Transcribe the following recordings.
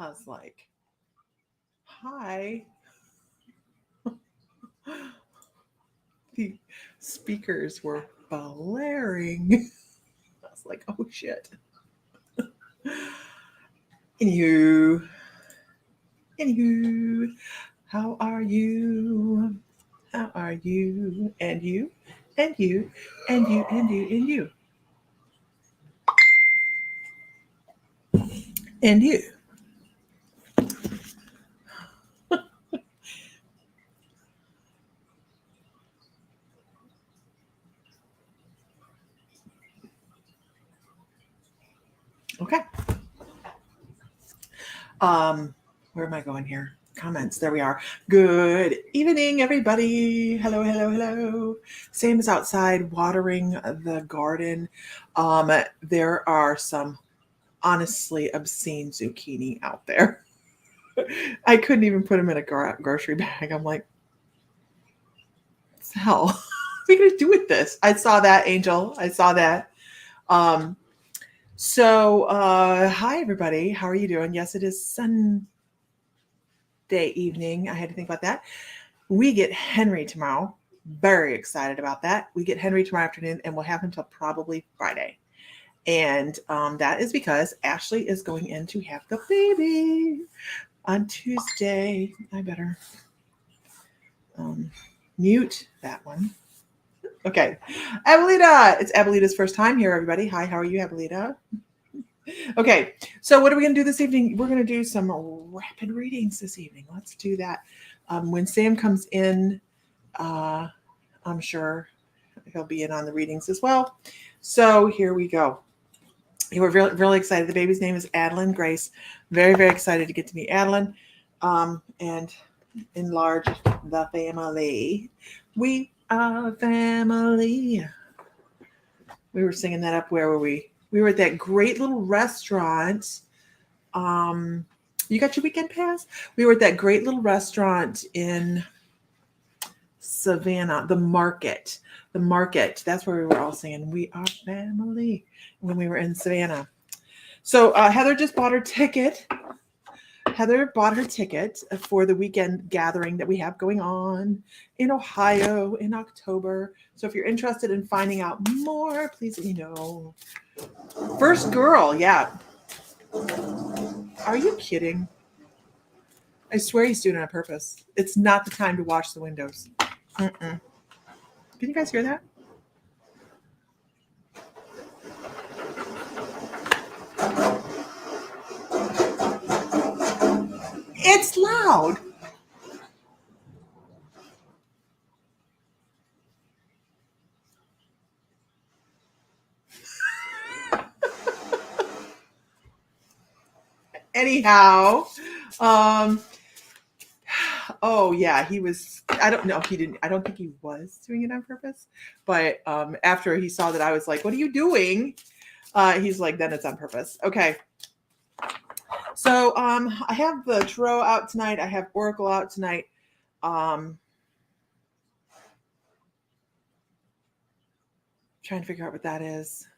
I was like, hi. The speakers were blaring. I was like, oh shit. Anywho, anywho, how are you? How are you? And you? And you? And you? And you? And you? And you? Okay. Where am I going here? Comments. There we are. Good evening, everybody. Hello, hello, hello. Sam is outside watering the garden. There are some honestly obscene zucchini out there. I couldn't even put them in a grocery bag. I'm like, what the hell? What are we gonna do with this? I saw that, Angel. I saw that. Um, hi everybody. How are you doing? Yes, it is Sunday evening. I had to think about that. We get Henry tomorrow. Very excited about that. We get Henry tomorrow afternoon, and we'll have him till probably Friday. And that is because Ashley is going in to have the baby on Tuesday. I better mute that one. Okay. Abuelita. It's Abuelita's first time here, everybody. Hi, how are you, Abuelita? Okay. So what are we going to do this evening? We're going to do some rapid readings this evening. Let's do that. When Sam comes in, I'm sure he'll be in on the readings as well. So here we go. We're really, really excited. The baby's name is Adeline Grace. Very, very excited to get to meet Adeline and enlarge the family. We are family. We were singing that up. Where were we? We were at that great little restaurant. You got your weekend pass? We were at that great little restaurant in Savannah, the market. The market. That's where we were all singing, we are family, when we were in Savannah. So Heather just bought her ticket. Heather bought her ticket for the weekend gathering that we have going on in Ohio in October. So if you're interested in finding out more, please let me know. First girl, yeah. Are you kidding? I swear he's doing it on purpose. It's not the time to wash the windows. Mm-mm. Can you guys hear that? It's loud. Anyhow, oh yeah, he was. I don't know. He didn't. I don't think he was doing it on purpose. But after he saw that I was like, "What are you doing?" He's like, "Then it's on purpose." Okay. So I have the tarot out tonight. I have Oracle out tonight. Trying to figure out what that is.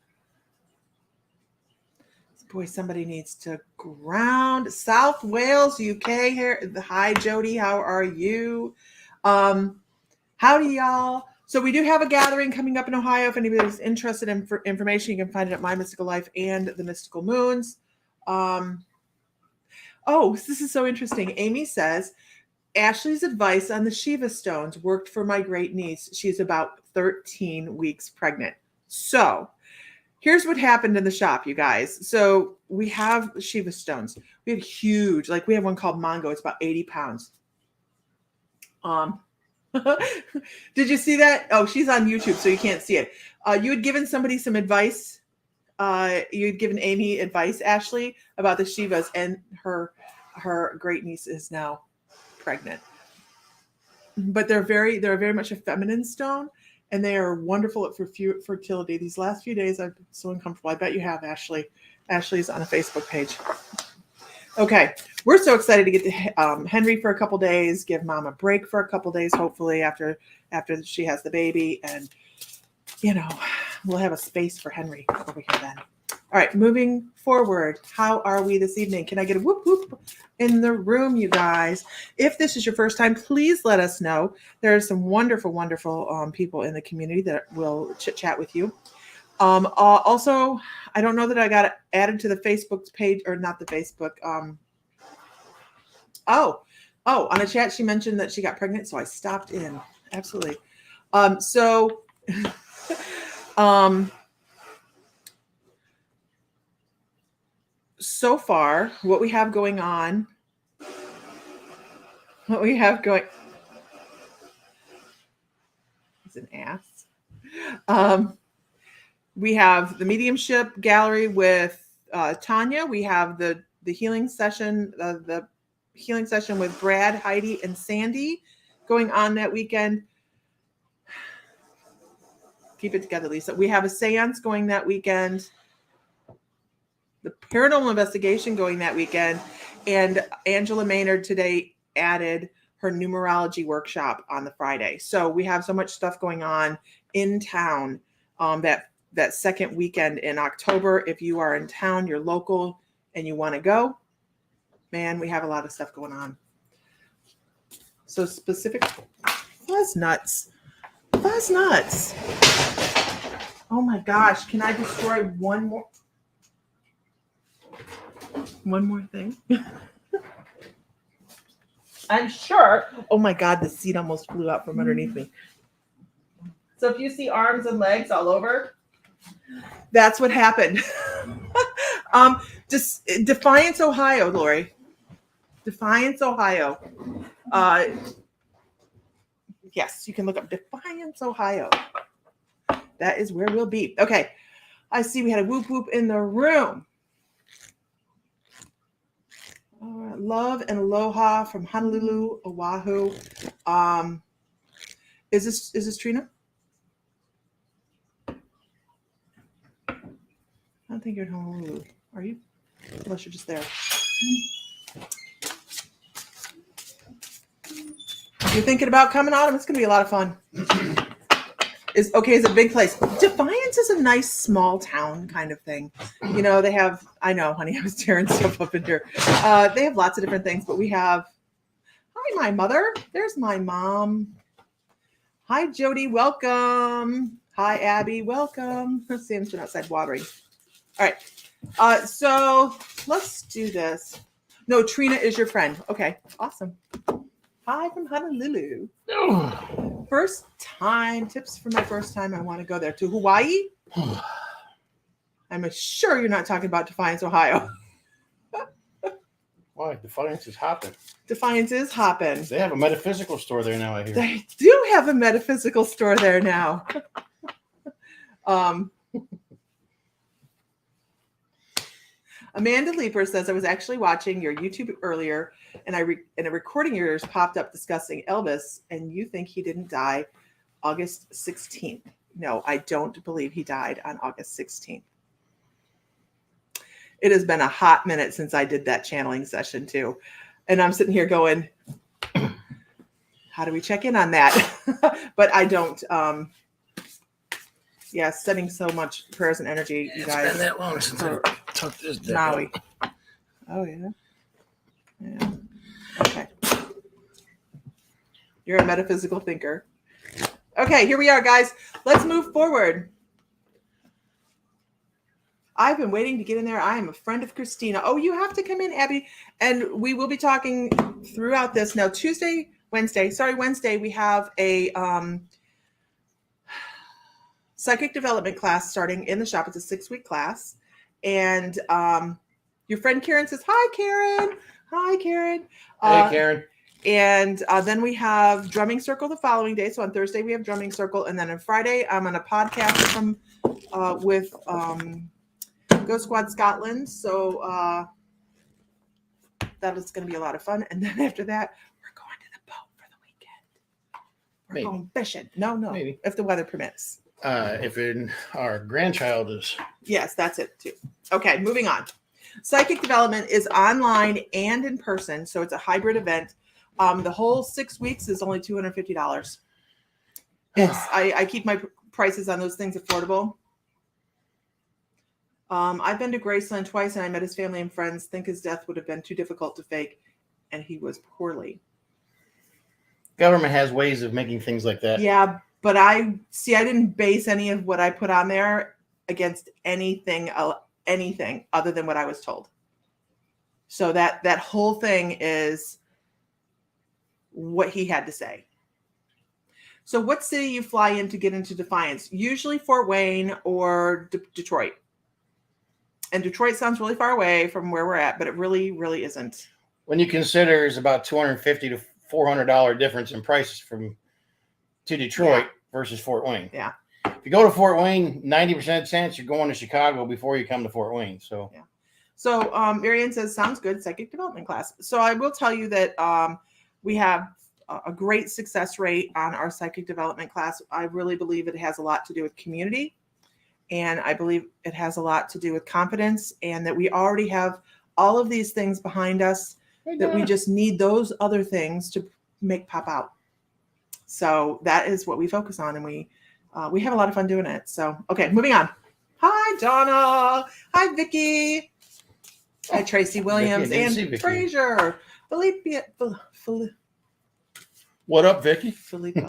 Boy, somebody needs to ground. South Wales, UK here. Hi, Jody. How are you? Howdy, y'all. So we do have a gathering coming up in Ohio. If anybody's interested in information, you can find it at My Mystical Life and the Mystical Moons. Oh, this is so interesting. Amy says, Ashley's advice on the Shiva stones worked for my great niece. She's about 13 weeks pregnant. So here's what happened in the shop, you guys. So we have Shiva stones. We have huge, like we have one called Mongo. It's about 80 pounds. Did you see that? Oh, she's on YouTube, so you can't see it. You had given somebody some advice. You had given Amy advice, Ashley, about the Shivas, and her great niece is now pregnant. But they're very much a feminine stone. And they are wonderful at fertility. These last few days, I've been so uncomfortable. I bet you have, Ashley. Ashley's on a Facebook page. Okay, we're so excited to get to Henry for a couple days, give Mom a break for a couple days, hopefully after she has the baby, and we'll have a space for Henry over here then. All right, moving forward. How are we this evening? Can I get a whoop whoop in the room, you guys? If this is your first time, please let us know. There are some wonderful, wonderful people in the community that will chit chat with you. Also, I don't know that I got added to the Facebook page, or not the Facebook. On a chat, she mentioned that she got pregnant, so I stopped in. Absolutely. So far, what we have going on, it's an ass. We have the mediumship gallery with Tanya. We have the healing session, the healing session with Brad, Heidi, and Sandy going on that weekend. Keep it together, Lisa. We have a seance going that weekend. The paranormal investigation going that weekend. And Angela Maynard today added her numerology workshop on the Friday. So we have so much stuff going on in town that second weekend in October. If you are in town, you're local, and you want to go, man, we have a lot of stuff going on. So specific. Fuzz nuts. Oh my gosh. Can I destroy one more thing? I'm sure. Oh my God, the seat almost flew out from underneath me. So if you see arms and legs all over, that's what happened. Just Defiance, Ohio, Lori. Defiance, Ohio. Yes, you can look up Defiance, Ohio. That is where we'll be. Okay. I see we had a whoop whoop in the room. Love and aloha from Honolulu, Oahu. Is this Trina? I don't think you're in Honolulu. Are you? Unless you're just there. If you're thinking about coming on, it's going to be a lot of fun. It's a big place. Defiance is a nice small town kind of thing. You know, they have, I know, honey, I was tearing stuff up in here. They have lots of different things, but we have, hi, my mother. There's my mom. Hi, Jody. Welcome. Hi, Abby. Welcome. Sam's been outside watering. All right. So let's do this. No, Trina is your friend. Okay. Awesome. Hi from Honolulu. First time, tips for my first time. I want to go there. To Hawaii? I'm sure you're not talking about Defiance, Ohio. Why? Defiance is hopping. Defiance is hopping. They have a metaphysical store there now, I hear. They do have a metaphysical store there now. Amanda Leeper says, I was actually watching your YouTube earlier, and and a recording of yours popped up discussing Elvis, and you think he didn't die August 16th. No, I don't believe he died on August 16th. It has been a hot minute since I did that channeling session too. And I'm sitting here going, how do we check in on that? But I don't, sending so much prayers and energy, you guys. It's been that long since I took this deck Maui. out. Oh, yeah. Yeah. Okay. You're a metaphysical thinker. Okay, here we are, guys. Let's move forward. I've been waiting to get in there. I am a friend of Christina. Oh, you have to come in, Abby. And we will be talking throughout this. Now, Wednesday, we have a psychic development class starting in the shop. It's a 6-week class. And your friend Karen says, hi, Karen. Hi, Karen. Hey, Karen. And then we have drumming circle the following day. So on Thursday, we have drumming circle. And then on Friday, I'm on a podcast with Ghost Squad Scotland. So that is going to be a lot of fun. And then after that, we're going to the boat for the weekend. We're going fishing. No. Maybe. If the weather permits. If our grandchild is. Yes, that's it too. Okay, moving on. Psychic development is online and in person. So it's a hybrid event. The whole 6 weeks is only $250. I keep my prices on those things affordable. I've been to Graceland twice, and I met his family and friends. Think his death would have been too difficult to fake, and he was poorly. Government has ways of making things like that. Yeah, but I didn't base any of what I put on there against anything other than what I was told. So that whole thing is what he had to say. So what city you fly in to get into Defiance? Usually Fort Wayne or Detroit. And Detroit sounds really far away from where we're at, but it really, really isn't. When you consider there's about $250 to $400 difference in prices to Detroit versus Fort Wayne. Yeah. If you go to Fort Wayne, 90% chance you're going to Chicago before you come to Fort Wayne. So yeah. So Marianne says, sounds good, psychic development class. So I will tell you that we have a great success rate on our psychic development class. I really believe it has a lot to do with community. And I believe it has a lot to do with confidence, and that we already have all of these things behind us that we just need those other things to make pop out. So that is what we focus on, and we have a lot of fun doing it. So, okay, moving on. Hi, Donna. Hi, Vicky. Hi, Tracy Williams and Frazier. What up, Vicky? Philippa.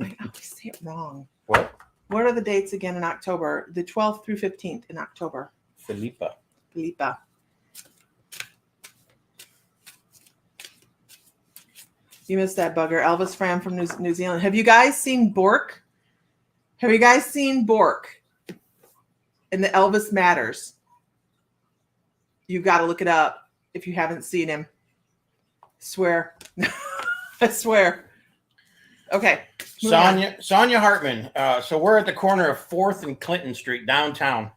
I always say it wrong. What? What are the dates again in October? The 12th through 15th in October. Philippa. You missed that bugger. Elvis Fram from New Zealand. Have you guys seen Bork? And the Elvis Matters? You've got to look it up if you haven't seen him. Swear. I swear. Okay. Sonia Hartman. So we're at the corner of 4th and Clinton Street, downtown.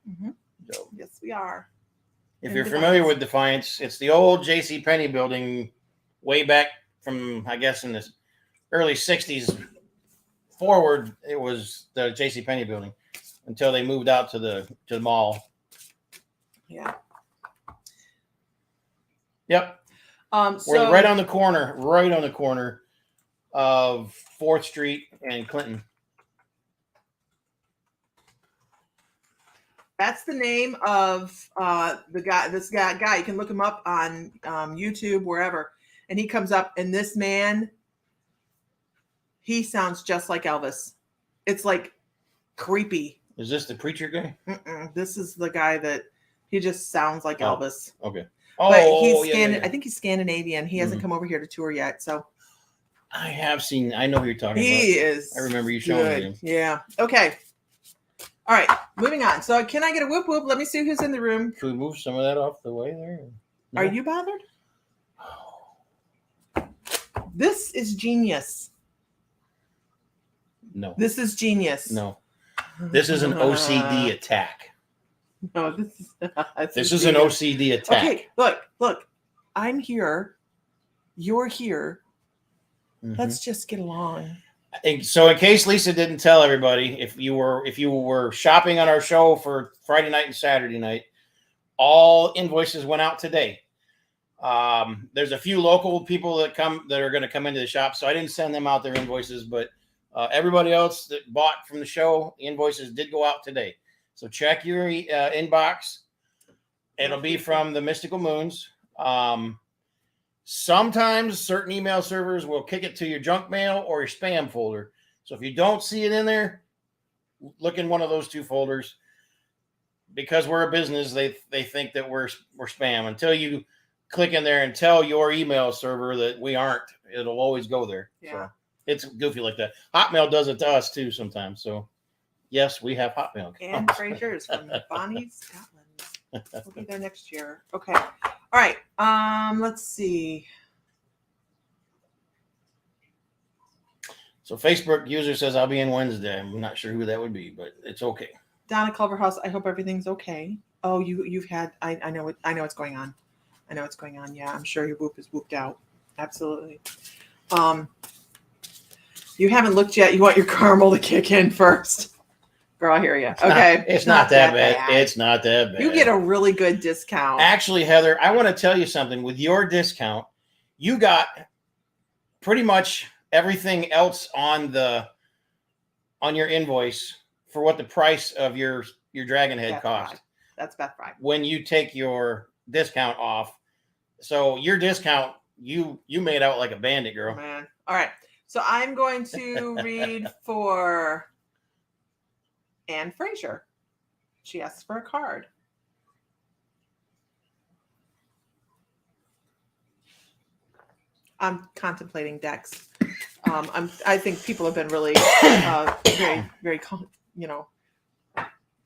Mm-hmm. So, yes, we are. If you're familiar with Defiance, it's the old J.C. Penney building way back from, I guess, in the early 60s forward. It was the J.C. Penney building until they moved out to the mall. Yeah. Yep. We're right on the corner of 4th Street and Clinton. That's the name of the guy. This guy, you can look him up on YouTube, wherever, and he comes up. And this man, he sounds just like Elvis. It's like creepy. Is this the preacher guy? This is the guy that he just sounds like Elvis. Okay. But he's I think he's Scandinavian. He hasn't come over here to tour yet, so. I have seen. I know who you're talking about. He is. I remember you showing him. Yeah. Okay. All right. Moving on. So, can I get a whoop whoop? Let me see who's in the room. Can we move some of that off the way there? No? Are you bothered? This is genius. No. This is genius. No. This is an OCD attack. No, this is an OCD attack. Okay, look. I'm here. You're here. Mm-hmm. Let's just get along. So in case Lisa didn't tell everybody, if you were shopping on our show for Friday night and Saturday night, all invoices went out today. There's a few local people that are going to come into the shop, so I didn't send them out their invoices, but everybody else that bought from the show, invoices did go out today. So check your inbox. It'll be from the Mystical Moons. Sometimes certain email servers will kick it to your junk mail or your spam folder. So if you don't see it in there, look in one of those two folders. Because we're a business, they think that we're spam. Until you click in there and tell your email server that we aren't, it'll always go there. Yeah. So it's goofy like that. Hotmail does it to us too sometimes. So yes, we have Hotmail. And Frazier's from Bonnie, Scotland. We'll be there next year. Okay. All right. Let's see. So Facebook user says I'll be in Wednesday. I'm not sure who that would be, but it's okay. Donna Culverhouse, I hope everything's okay. Oh, you've had I know what's going on. I know what's going on. Yeah, I'm sure your whoop is whooped out. Absolutely. You haven't looked yet. You want your caramel to kick in first. Girl, I hear you. Okay. It's not that bad. It's not that bad. You get a really good discount. Actually, Heather, I want to tell you something. With your discount, you got pretty much everything else on your invoice for what the price of your your dragon head Beth cost. Fry. That's Beth Fry. When you take your discount off. So your discount, you made out like a bandit, girl. Oh, man. All right. So I'm going to read for Anne Fraser. She asks for a card. I'm contemplating decks. I think people have been really very, very,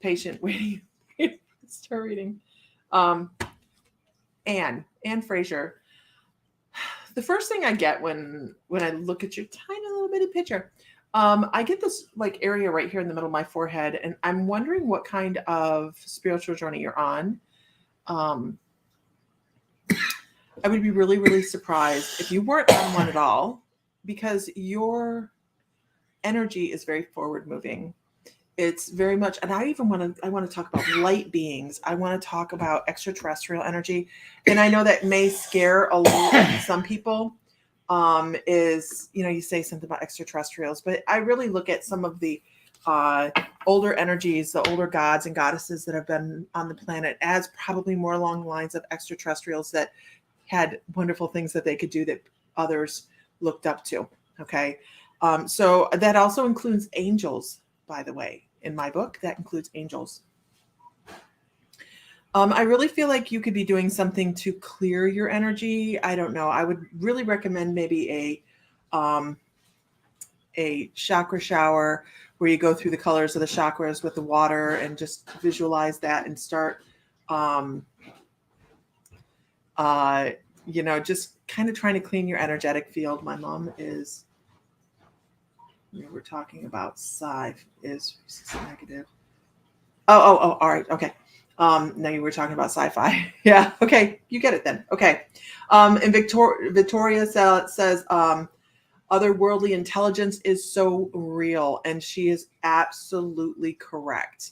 patient waiting to start reading. Anne Fraser. The first thing I get when I look at your tiny little bitty picture, I get this like area right here in the middle of my forehead, and I'm wondering what kind of spiritual journey you're on. I would be really, really surprised if you weren't on one at all, because your energy is very forward moving. It's very much, and I want to talk about light beings. I want to talk about extraterrestrial energy. And I know that may scare some people, is, you say something about extraterrestrials, but I really look at some of the older energies, the older gods and goddesses that have been on the planet as probably more along the lines of extraterrestrials that had wonderful things that they could do that others looked up to. Okay. So that also includes angels, by the way. In my book, that includes angels. I really feel like you could be doing something to clear your energy. I don't know. I would really recommend maybe a chakra shower where you go through the colors of the chakras with the water and just visualize that and start, just kind of trying to clean your energetic field. My mom is, we're talking about psi is negative. Oh, all right. Okay. Now you were talking about sci-fi. Yeah. Okay. You get it then. Okay. And Victoria says, otherworldly intelligence is so real. And she is absolutely correct.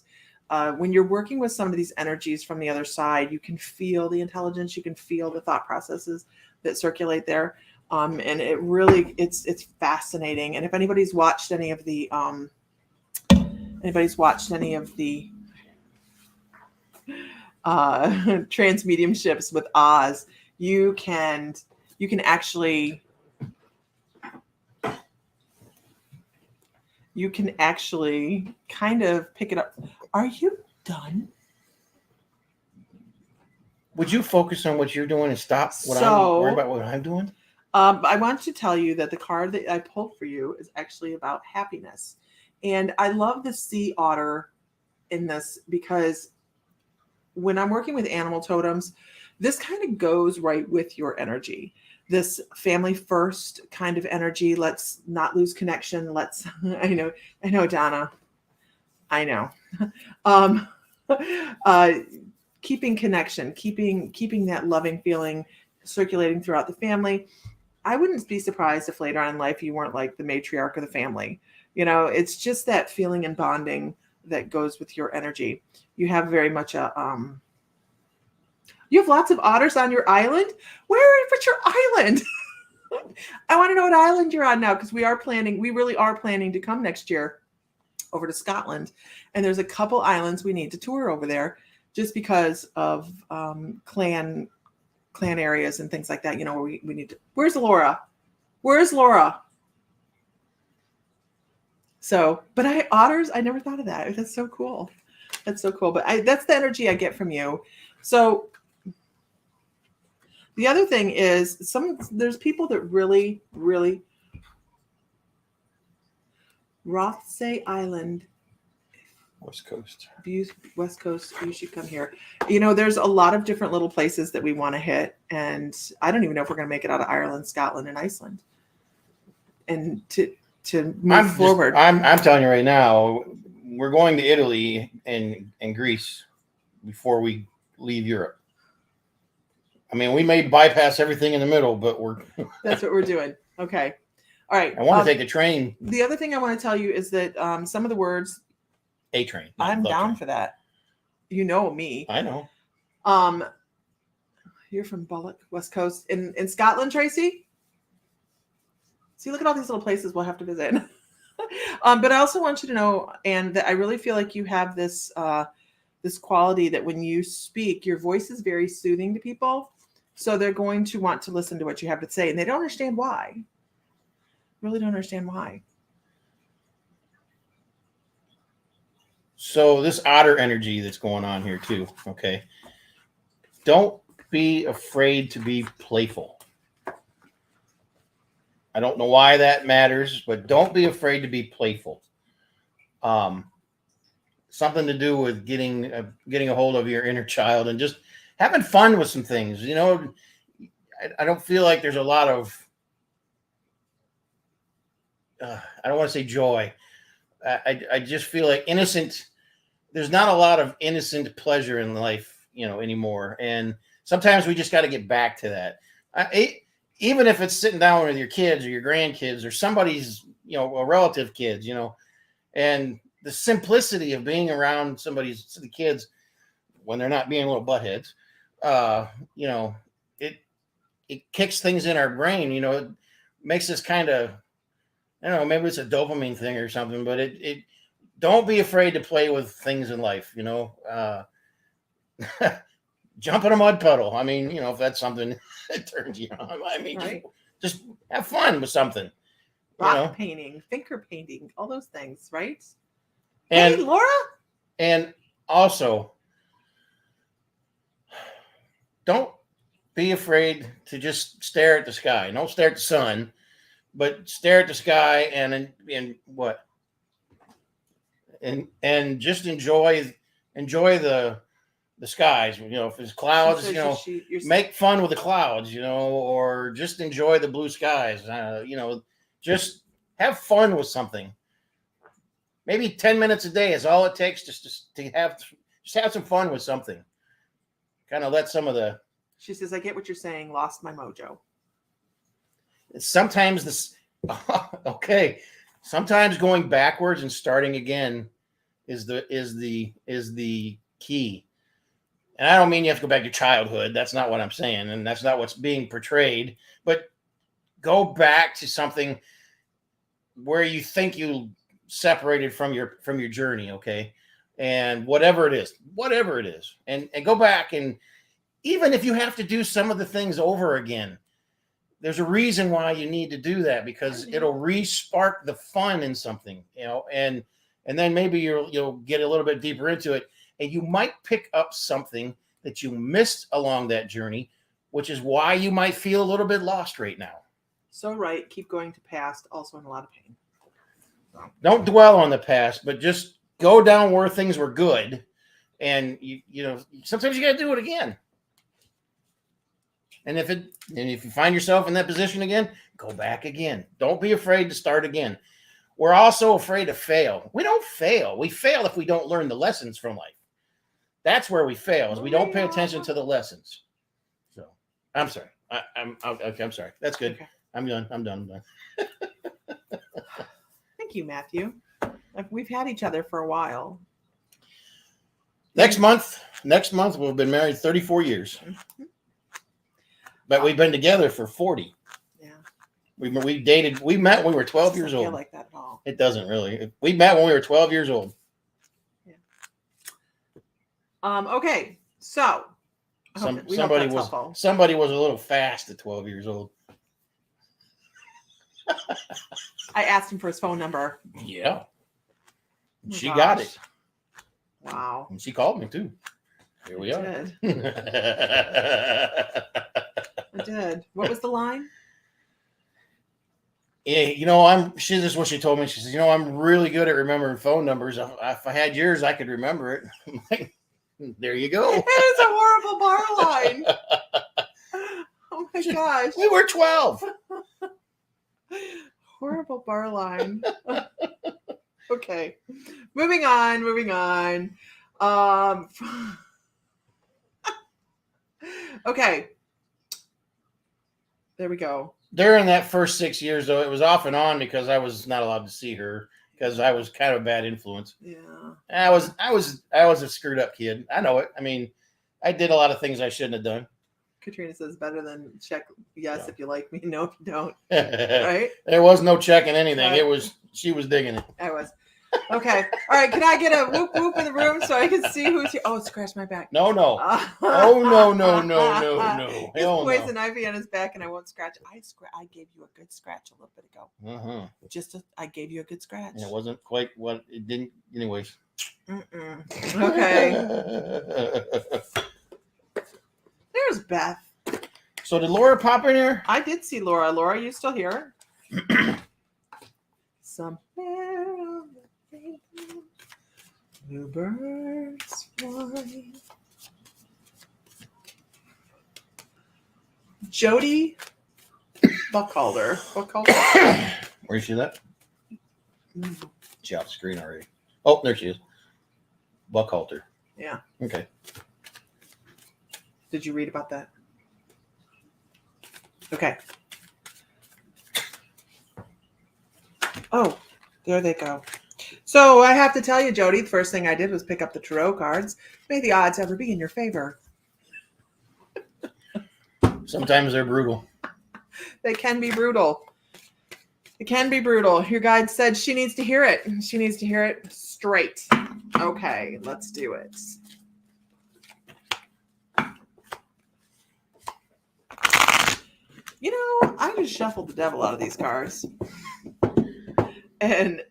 When you're working with some of these energies from the other side, you can feel the intelligence, you can feel the thought processes that circulate there. And it really, it's fascinating. And if anybody's watched any of the trans mediumships with Oz, you can actually kind of pick it up. Are you done? Would you focus on what you're doing and stop I'm worried about what I'm doing? I want to tell you that the card that I pulled for you is actually about happiness. And I love the sea otter in this because when I'm working with animal totems, this kind of goes right with your energy. This family first kind of energy. Let's not lose connection. I know, Donna. I know. Keeping connection, keeping that loving feeling circulating throughout the family. I wouldn't be surprised if later on in life you weren't like the matriarch of the family. It's just that feeling and bonding that goes with your energy. You have very much you have lots of otters on your island. What's your island? I want to know what island you're on now, because we really are planning to come next year over to Scotland. And there's a couple islands we need to tour over there just because of clan areas and things like that, where we need to. Where's Laura? So, but otters, I never thought of that. That's so cool. But that's the energy I get from you. So the other thing is there's people that really, really, Rothsay Island, West Coast, you should come here. There's a lot of different little places that we want to hit, and I don't even know if we're going to make it out of Ireland, Scotland, and Iceland. And to move forward, I'm telling you right now, we're going to Italy and Greece before we leave Europe. I mean, we may bypass everything in the middle, but that's what we're doing. Okay, all right. I want to take a train. The other thing I want to tell you is that some of the words. A train. I'm down for that. You know me. I know. You're from Bullock, West Coast. In Scotland, Tracy? See, look at all these little places we'll have to visit. But I also want you to know, and that I really feel like you have this this quality that when you speak, your voice is very soothing to people. So they're going to want to listen to what you have to say, and they don't understand why. Really don't understand why. So this otter energy that's going on here too, okay? Don't be afraid to be playful. I don't know why that matters, but don't be afraid to be playful. Something to do with getting a hold of your inner child and just having fun with some things. You know, I don't feel like there's a lot of I don't want to say joy. I just feel like innocent. There's not a lot of innocent pleasure in life, you know, anymore. And sometimes we just got to get back to that. Even if it's sitting down with your kids or your grandkids or somebody's, you know, a relative kids, you know, and the simplicity of being around the kids when they're not being little buttheads, you know, it kicks things in our brain, you know, it makes us kind of, I don't know, maybe it's a dopamine thing or something, but it don't be afraid to play with things in life, you know, jump in a mud puddle. I mean, you know, if that's something that turns you on, I mean, Right. just have fun with something. Rock painting, finger painting, all those things, right? And, hey, Laura. And also, don't be afraid to just stare at the sky. Don't stare at the sun, but stare at the sky and what? And just enjoy the skies. You know, if it's clouds, you know, make fun with the clouds, you know, or just enjoy the blue skies. You know, just have fun with something. Maybe 10 minutes a day is all it takes just to have some fun with something. Kind of let some of the. She says, I get what you're saying. Lost my mojo. Sometimes this. Okay. Sometimes going backwards and starting again is the key. And I don't mean you have to go back to childhood. That's not what I'm saying. And that's not what's being portrayed. But go back to something where you think you separated from your journey, okay? And whatever it is, and go back, and even if you have to do some of the things over again, there's a reason why you need to do that, because it'll re-spark the fun in something, you know, and then maybe you'll get a little bit deeper into it, and you might pick up something that you missed along that journey, which is why you might feel a little bit lost right now. So right, keep going to past, also in a lot of pain. Don't dwell on the past, but just go down where things were good, and you know sometimes you got to do it again. And if you find yourself in that position again, go back again. Don't be afraid to start again. We're also afraid to fail. We don't fail. We fail if we don't learn the lessons from life. That's where we fail, is we don't pay attention to the lessons. So I'm sorry. I'm sorry. That's good. Okay. I'm done. Thank you, Matthew. We've had each other for a while. Next month we've been married 34 years. Mm-hmm. But we've been together for 40. Yeah. We met when we were 12 years old. Feel like that at all. It doesn't really. We met when we were 12 years old. Yeah. Okay. So somebody was a little fast at 12 years old. I asked him for his phone number. Yeah. She got it. Wow. And she called me too. Here we are. I did. What was the line? Yeah, you know, this is what she told me. She says, you know, I'm really good at remembering phone numbers. If I had yours, I could remember it. I'm like, there you go. It is a horrible bar line. Oh my gosh. We were 12. Horrible bar line. Okay. Moving on. Okay. There we go. During that first 6 years, though, it was off and on because I was not allowed to see her because I was kind of a bad influence. Yeah. I was a screwed up kid. I know it. I mean, I did a lot of things I shouldn't have done. Katrina says better than check yes if you like me, no if you don't. Right? There was no checking anything. Right. She was digging it. I was. Okay. All right. Can I get a whoop whoop in the room so I can see who's here? Oh, it scratched my back. No. Oh, no. Just Hell poison no. ivy on his back, and I won't scratch. I gave you a good scratch a little bit ago. Uh-huh. I gave you a good scratch. And it wasn't quite what it didn't. Anyways. Okay. There's Beth. So did Laura pop in here? I did see Laura. Laura, you still here? Somewhere on the rainbow, bluebirds flying. Jody Buckhalter. Where is she at? She off screen already. Oh, there she is. Buckhalter. Yeah. Okay. Did you read about that? Okay. Oh, there they go. So I have to tell you, Jody, the first thing I did was pick up the tarot cards. May the odds ever be in your favor. Sometimes they're brutal. They can be brutal. It can be brutal. Your guide said she needs to hear it. She needs to hear it straight. Okay, let's do it. You know, I just shuffled the devil out of these cards. And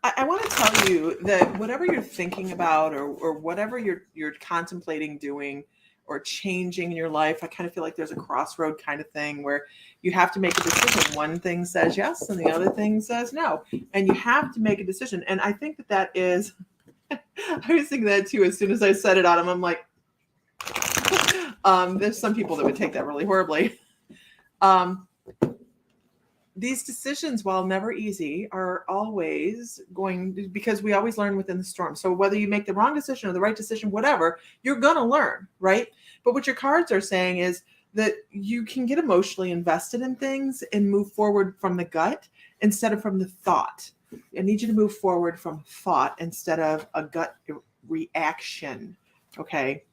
I want to tell you that whatever you're thinking about or whatever you're contemplating doing or changing in your life, I kind of feel like there's a crossroad kind of thing where you have to make a decision. One thing says yes and the other thing says no. And you have to make a decision. And I think that is, I was thinking that too. As soon as I said it on him, I'm like, there's some people that would take that really horribly. These decisions, while never easy, are always going, because we always learn within the storm. So whether you make the wrong decision or the right decision, whatever, you're going to learn, right? But what your cards are saying is that you can get emotionally invested in things and move forward from the gut instead of from the thought. I need you to move forward from thought instead of a gut reaction, okay?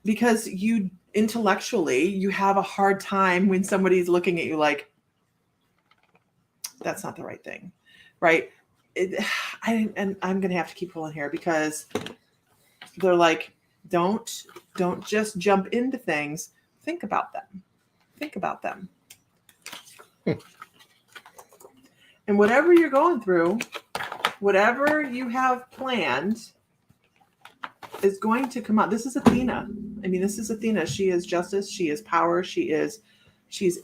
Because you intellectually, you have a hard time when somebody's looking at you like, that's not the right thing, right? And I'm going to have to keep pulling here because they're like, don't just jump into things. Think about them. Think about them. And whatever you're going through, whatever you have planned is going to come out. This is Athena. I mean, this is Athena. She is justice. She is power. She's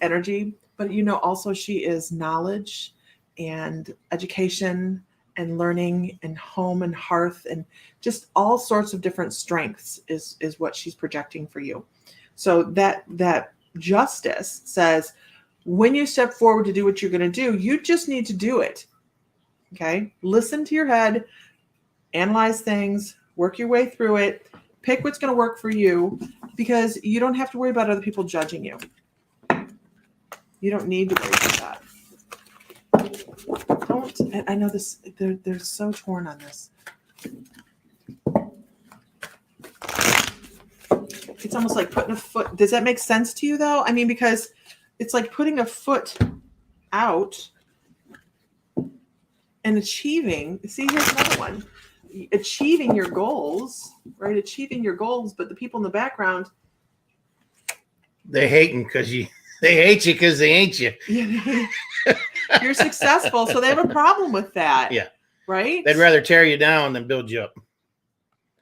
energy. But, you know, also she is knowledge and education and learning and home and hearth and just all sorts of different strengths is what she's projecting for you. So that justice says when you step forward to do what you're going to do, you just need to do it. Okay? Listen to your head, analyze things, work your way through it, pick what's going to work for you because you don't have to worry about other people judging you. You don't need to worry about that. I know this, they're so torn on this. It's almost like putting a foot. Does that make sense to you though? I mean, because it's like putting a foot out and achieving. See, here's another one. Achieving your goals, right? Achieving your goals, but the people in the background. They hate you because they ain't you. You're successful, so they have a problem with that. Yeah. Right? They'd rather tear you down than build you up.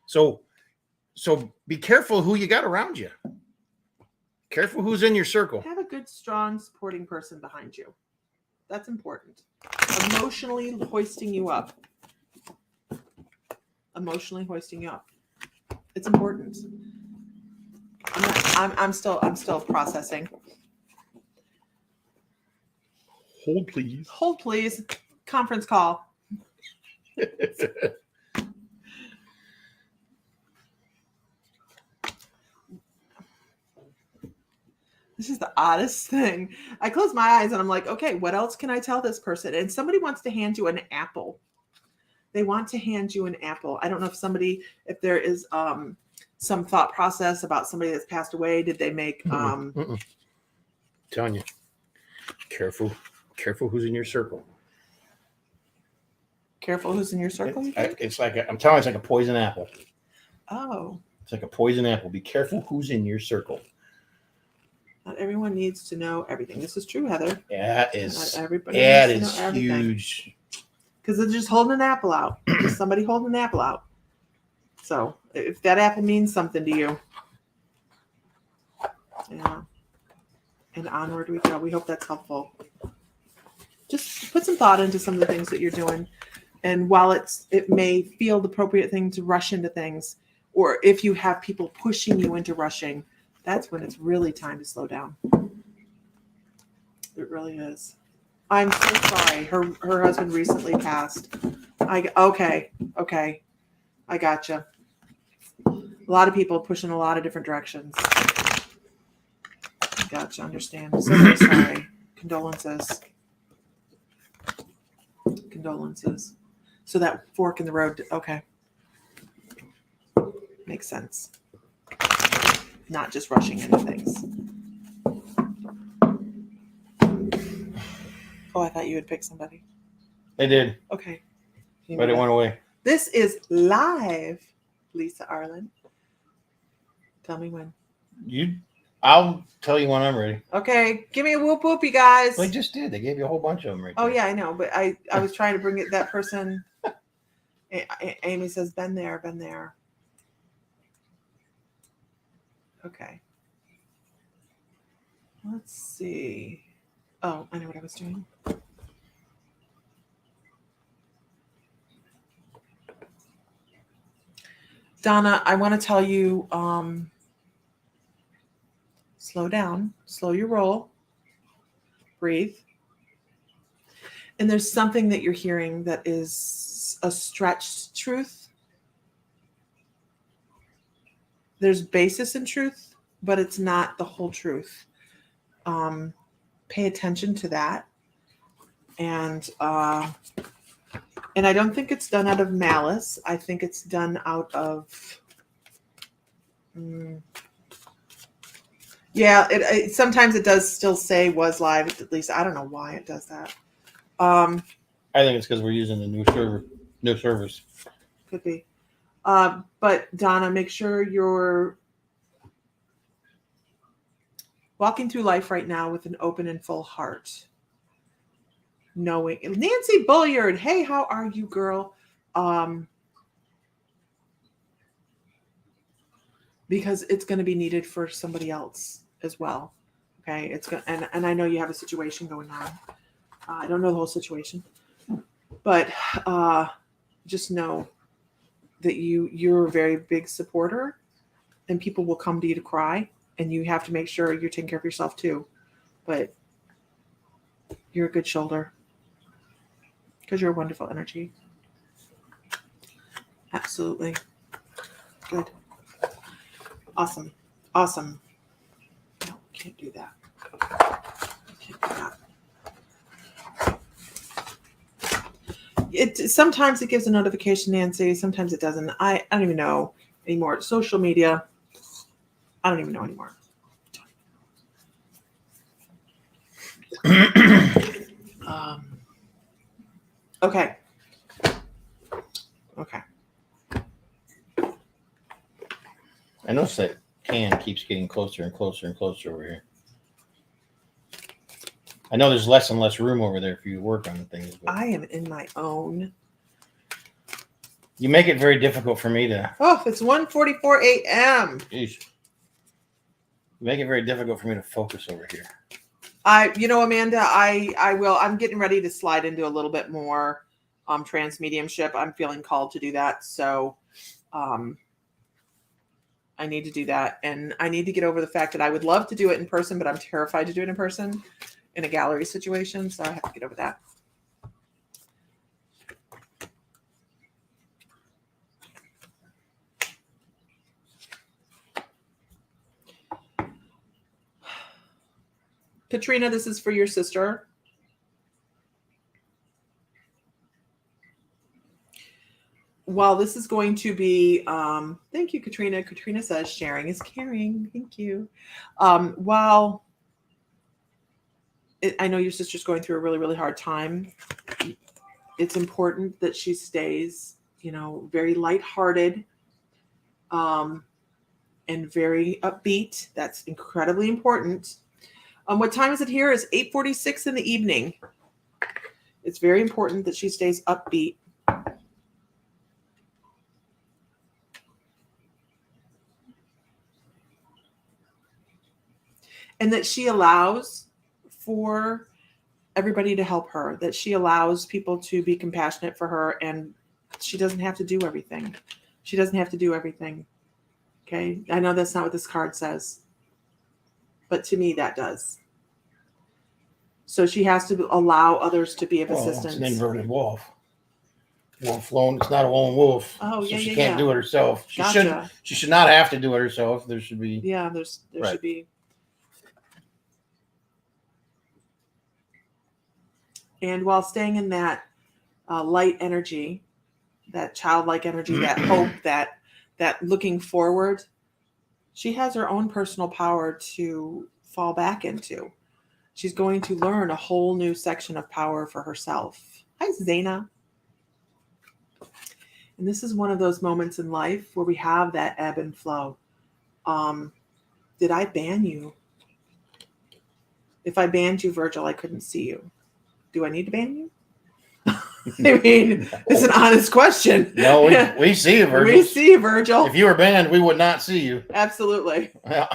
So be careful who you got around you. Careful who's in your circle. Have a good, strong, supporting person behind you. That's important. Emotionally hoisting you up. Emotionally hoisting you up. It's important. I'm still processing. Hold please. Hold please. Conference call. This is the oddest thing. I close my eyes and I'm like, okay, what else can I tell this person? And somebody wants to hand you an apple. They want to hand you an apple. I don't know if there is some thought process about somebody that's passed away. Did they make telling you, careful who's in your circle. Careful who's in your circle, you think? It's like I'm telling you, it's like a poison apple. Oh. It's like a poison apple. Be careful who's in your circle. Not everyone needs to know everything. This is true, Heather. That is, Not everybody that needs is to know everything. huge. Because they're just holding an apple out. Just somebody holding an apple out. So if that apple means something to you, yeah. And onward we go. We hope that's helpful. Just put some thought into some of the things that you're doing. And while it may feel the appropriate thing to rush into things, or if you have people pushing you into rushing, that's when it's really time to slow down. It really is. I'm so sorry. Her husband recently passed. Okay. I gotcha. A lot of people pushing a lot of different directions. Gotcha. Understand. I'm so very sorry. Condolences. So that fork in the road. Okay. Makes sense. Not just rushing into things. Oh, I thought you would pick somebody. They did. Okay. But it went away. This is live, Lisa Arlen. Tell me when. I'll tell you when I'm ready. Okay. Give me a whoop whoop, you guys. They just did. They gave you a whole bunch of them right Oh, there. yeah, I know. But I was trying to bring it, that person. Amy says, been there. Okay. Let's see. Oh, I know what I was doing. Donna, I want to tell you, slow down, slow your roll, breathe. And there's something that you're hearing that is a stretched truth. There's basis in truth, but it's not the whole truth. Pay attention to that. And I don't think it's done out of malice. I think it's done out of, it sometimes it does still say was live. At least I don't know why it does that. I think it's because we're using the new servers. Could be. But Donna, make sure you're walking through life right now with an open and full heart. Knowing Nancy Bulliard, hey, how are you, girl? Because it's going to be needed for somebody else as well. Okay, it's going and I know you have a situation going on. I don't know the whole situation, but just know that you're a very big supporter, and people will come to you to cry, and you have to make sure you're taking care of yourself too. But you're a good shoulder because you're a wonderful energy. Absolutely. Good. Awesome. No, can't do that. Sometimes it gives a notification, Nancy. Sometimes it doesn't. I don't even know anymore. Social media. I don't even know anymore. Okay. I noticed that can keeps getting closer and closer and closer over here. I know there's less and less room over there for you to work on things. But I am in my own. You make it very difficult for me to. Oh, it's 1:44 a.m. Geez. You make it very difficult for me to focus over here. Amanda, I will. I'm getting ready to slide into a little bit more trans mediumship. I'm feeling called to do that. So I need to do that. And I need to get over the fact that I would love to do it in person, but I'm terrified to do it in person in a gallery situation. So I have to get over that. Katrina, this is for your sister. While this is going to be, thank you, Katrina. Katrina says sharing is caring. Thank you. While I know your sister's going through a really, really hard time. It's important that she stays, very lighthearted, and very upbeat. That's incredibly important. What time is it here? It's 8:46 in the evening. It's very important that she stays upbeat. And that she allows for everybody to help her, that she allows people to be compassionate for her, and she doesn't have to do everything. She doesn't have to do everything. Okay? I know that's not what this card says, but to me that does. So she has to allow others to be of assistance. It's an inverted wolf. Wolf flown. It's not a lone wolf. Oh, so yeah, she yeah, can't yeah. do it herself. She Gotcha. She should not have to do it herself. There should be. Yeah, there Right. should be. And while staying in that light energy, that childlike energy, that hope, that looking forward, she has her own personal power to fall back into. She's going to learn a whole new section of power for herself. Hi, Zaina. And this is one of those moments in life where we have that ebb and flow. Did I ban you? If I banned you, Virgil, I couldn't see you. Do I need to ban you? I mean, it's an honest question. No, we see you, Virgil. We see you, Virgil. If you were banned, we would not see you. Absolutely. Yeah.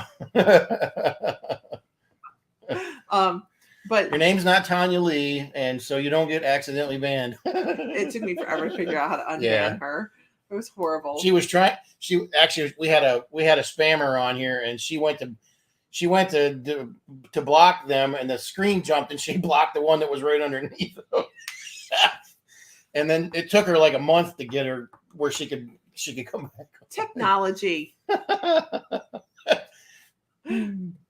But your name's not Tanya Lee, and so you don't get accidentally banned. It took me forever to figure out how to unban her. It was horrible. She was trying. She actually, we had a spammer on here, and she went to block them, and the screen jumped, and she blocked the one that was right underneath them. And then it took her like a month to get her where she could come back. Technology.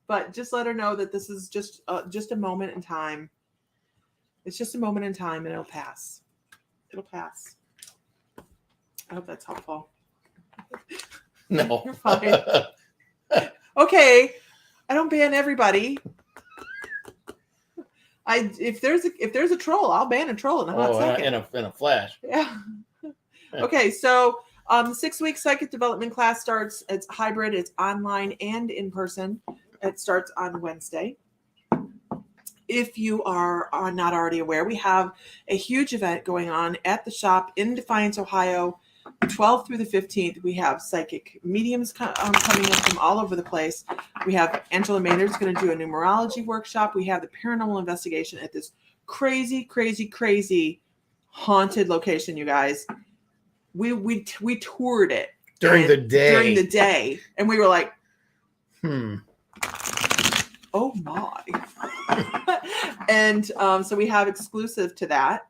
But just let her know that this is just a moment in time. It's just a moment in time, and it'll pass. It'll pass. I hope that's helpful. No. You're fine. Okay. I don't ban everybody. If there's a troll, I'll ban a troll in a hot second. In a flash. Yeah. Okay, so the 6-week psychic development class starts. It's hybrid. It's online and in person. It starts on Wednesday. If you are not already aware, we have a huge event going on at the shop in Defiance, Ohio, 12th through the 15th. We have psychic mediums coming in from all over the place. We have Angela Maynard's going to do a numerology workshop. We have the paranormal investigation at this crazy, crazy, crazy haunted location, you guys. We toured it during the day. And we were like, oh my. And so we have exclusive to that.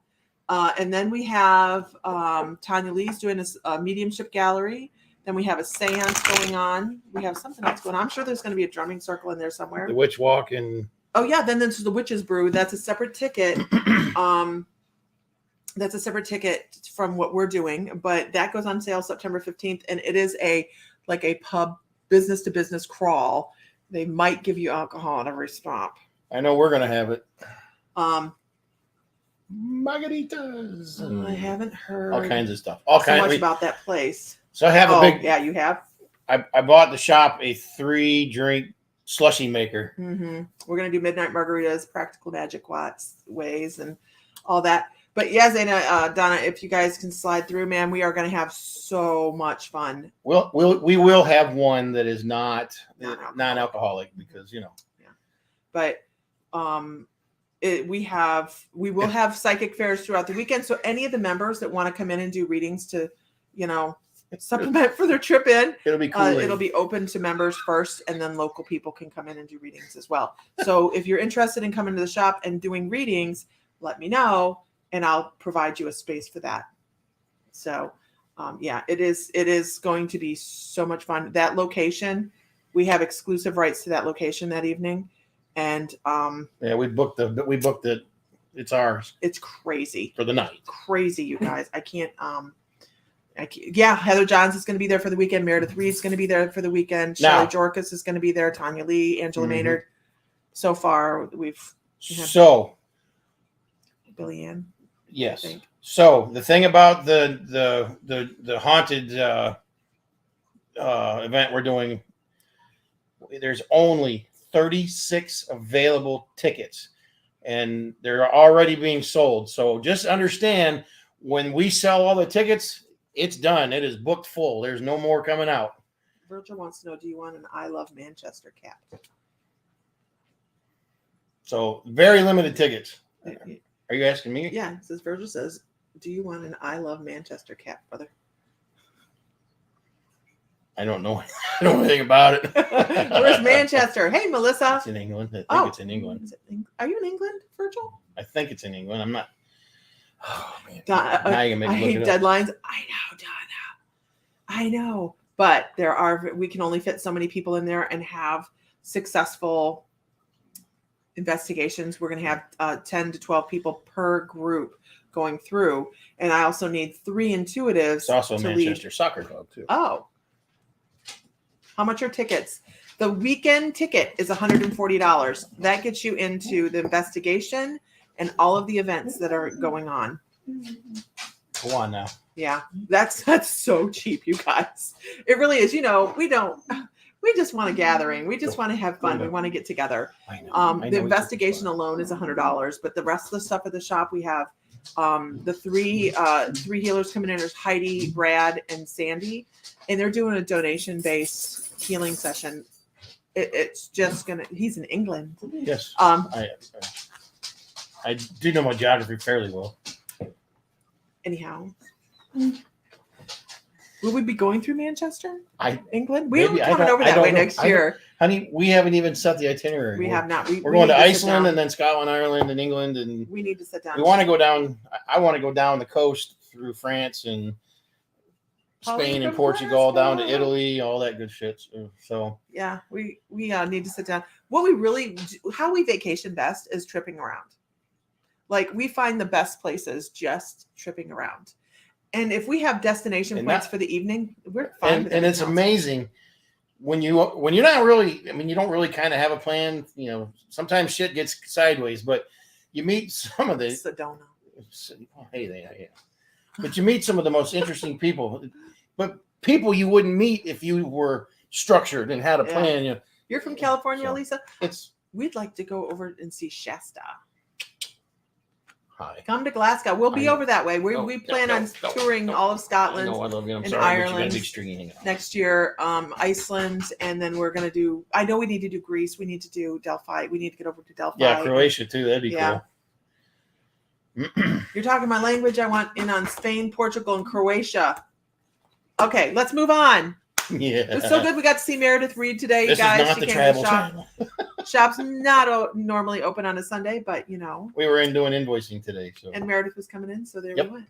And then we have Tanya Lee's doing a mediumship gallery. Then we have a seance going on. We have something else going on. I'm sure there's going to be a drumming circle in there somewhere. The witch walk and... Oh, yeah. Then there's the Witch's Brew. That's a separate ticket. That's a separate ticket from what we're doing. But that goes on sale September 15th. And it is a pub business-to-business crawl. They might give you alcohol at every stop. I know we're going to have it. Margaritas. I haven't heard all kinds of stuff. Much about that place. So I have a big. Yeah, you have. I bought the shop a 3-drink slushy maker. Mm-hmm. We're gonna do midnight margaritas, practical magic ways, and all that. But yeah, Zaina, Donna, if you guys can slide through, man, we are gonna have so much fun. We will have one that is not non-alcoholic because Yeah. But we will have psychic fairs throughout the weekend. So any of the members that want to come in and do readings to, supplement for their trip in, it'll be cool. It'll be open to members first, and then local people can come in and do readings as well. So if you're interested in coming to the shop and doing readings, let me know, and I'll provide you a space for that. So, it is going to be so much fun. That location, we have exclusive rights to that location that evening. And we booked it. It's ours. It's crazy for the night. Crazy, you guys. I can't. Heather Johns is going to be there for the weekend. Meredith Reed's going to be there for the weekend. Shelley Jorkus is going to be there. Tanya Lee, Angela Maynard. So far, we've So, Billy Ann. yes. I think. So the thing about the haunted event we're doing, there's only 36 available tickets, and they're already being sold. So just understand, when we sell all the tickets, it's done. It is booked full. There's no more coming out. Virgil wants to know, do you want an I Love Manchester cap? So very limited tickets. Are you asking me? Yeah, it says Virgil says, do you want an I Love Manchester cap, brother? I don't know. I don't know anything about it. Where's Manchester? Hey, Melissa. It's in England. I think it's in England. Are you in England, Virgil? I think it's in England. I'm not. Oh, man. Now you I hate deadlines. I know, Donna. I know. But we can only fit so many people in there and have successful investigations. We're going to have 10 to 12 people per group going through. And I also need 3 intuitives. It's also a Manchester soccer club, too. Oh. How much are tickets? The weekend ticket is $140. That gets you into the investigation and all of the events that are going on. Go on now. Yeah, that's so cheap, you guys. It really is. We just want a gathering. We just want to have fun. We want to get together. I know. The investigation alone is $100, but the rest of the stuff at the shop, we have the three healers coming in. There's Heidi, Brad, and Sandy, and they're doing a donation-based healing session. It's just he's in England. Yes. I do know my geography fairly well. Anyhow, will we be going through Manchester? England? Maybe, We're coming over that way next year. Honey, we haven't even set the itinerary. We have not. We're going to Iceland and then Scotland, Ireland, and England, and we need to sit down. We want to go down. I want to go down the coast through France and Spain and Portugal, down to Italy, all that good shit. So yeah, we need to sit down. What we really how we vacation best is tripping around. Like, we find the best places just tripping around. And if we have destination points for the evening, we're fine. And it's amazing when you're not really, you don't really kind of have a plan. Sometimes shit gets sideways, but you meet some of the Sedona. Yeah. But you meet some of the most interesting people, but people you wouldn't meet if you were structured and had a plan. You're from California, so Lisa? We'd like to go over and see Shasta. Hi. Come to Glasgow. We'll be over that way. We plan on touring all of Scotland and Ireland next year, Iceland, and then we're going to do, I know we need to do Greece. We need to do Delphi. We need to get over to Delphi. Yeah, Croatia too. That'd be cool. You're talking my language. I want in on Spain, Portugal, and Croatia. Okay, let's move on. Yeah. It was so good. We got to see Meredith Reed today, this guys. Is not she the came travel to the shop. channel. Shop's not normally open on a Sunday, but we were doing invoicing today. So. And Meredith was coming in, so there we went.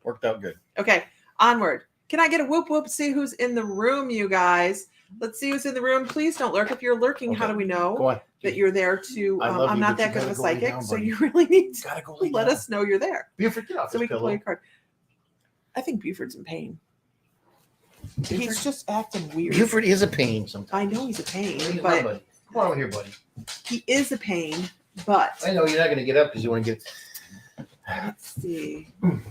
Worked out good. Okay, onward. Can I get a whoop whoop? See who's in the room, you guys. Let's see who's in the room. Please don't lurk. If you're lurking, how do we know that you're there to? I'm not that good of a psychic, so you really need to let us know you're there. Buford, get off so we can play a card. I think Buford's in pain. He's just acting weird. Buford is a pain sometimes. I know he's a pain, but come on over here, buddy. He is a pain, but I know you're not going to get up because you want to get. Let's see. Come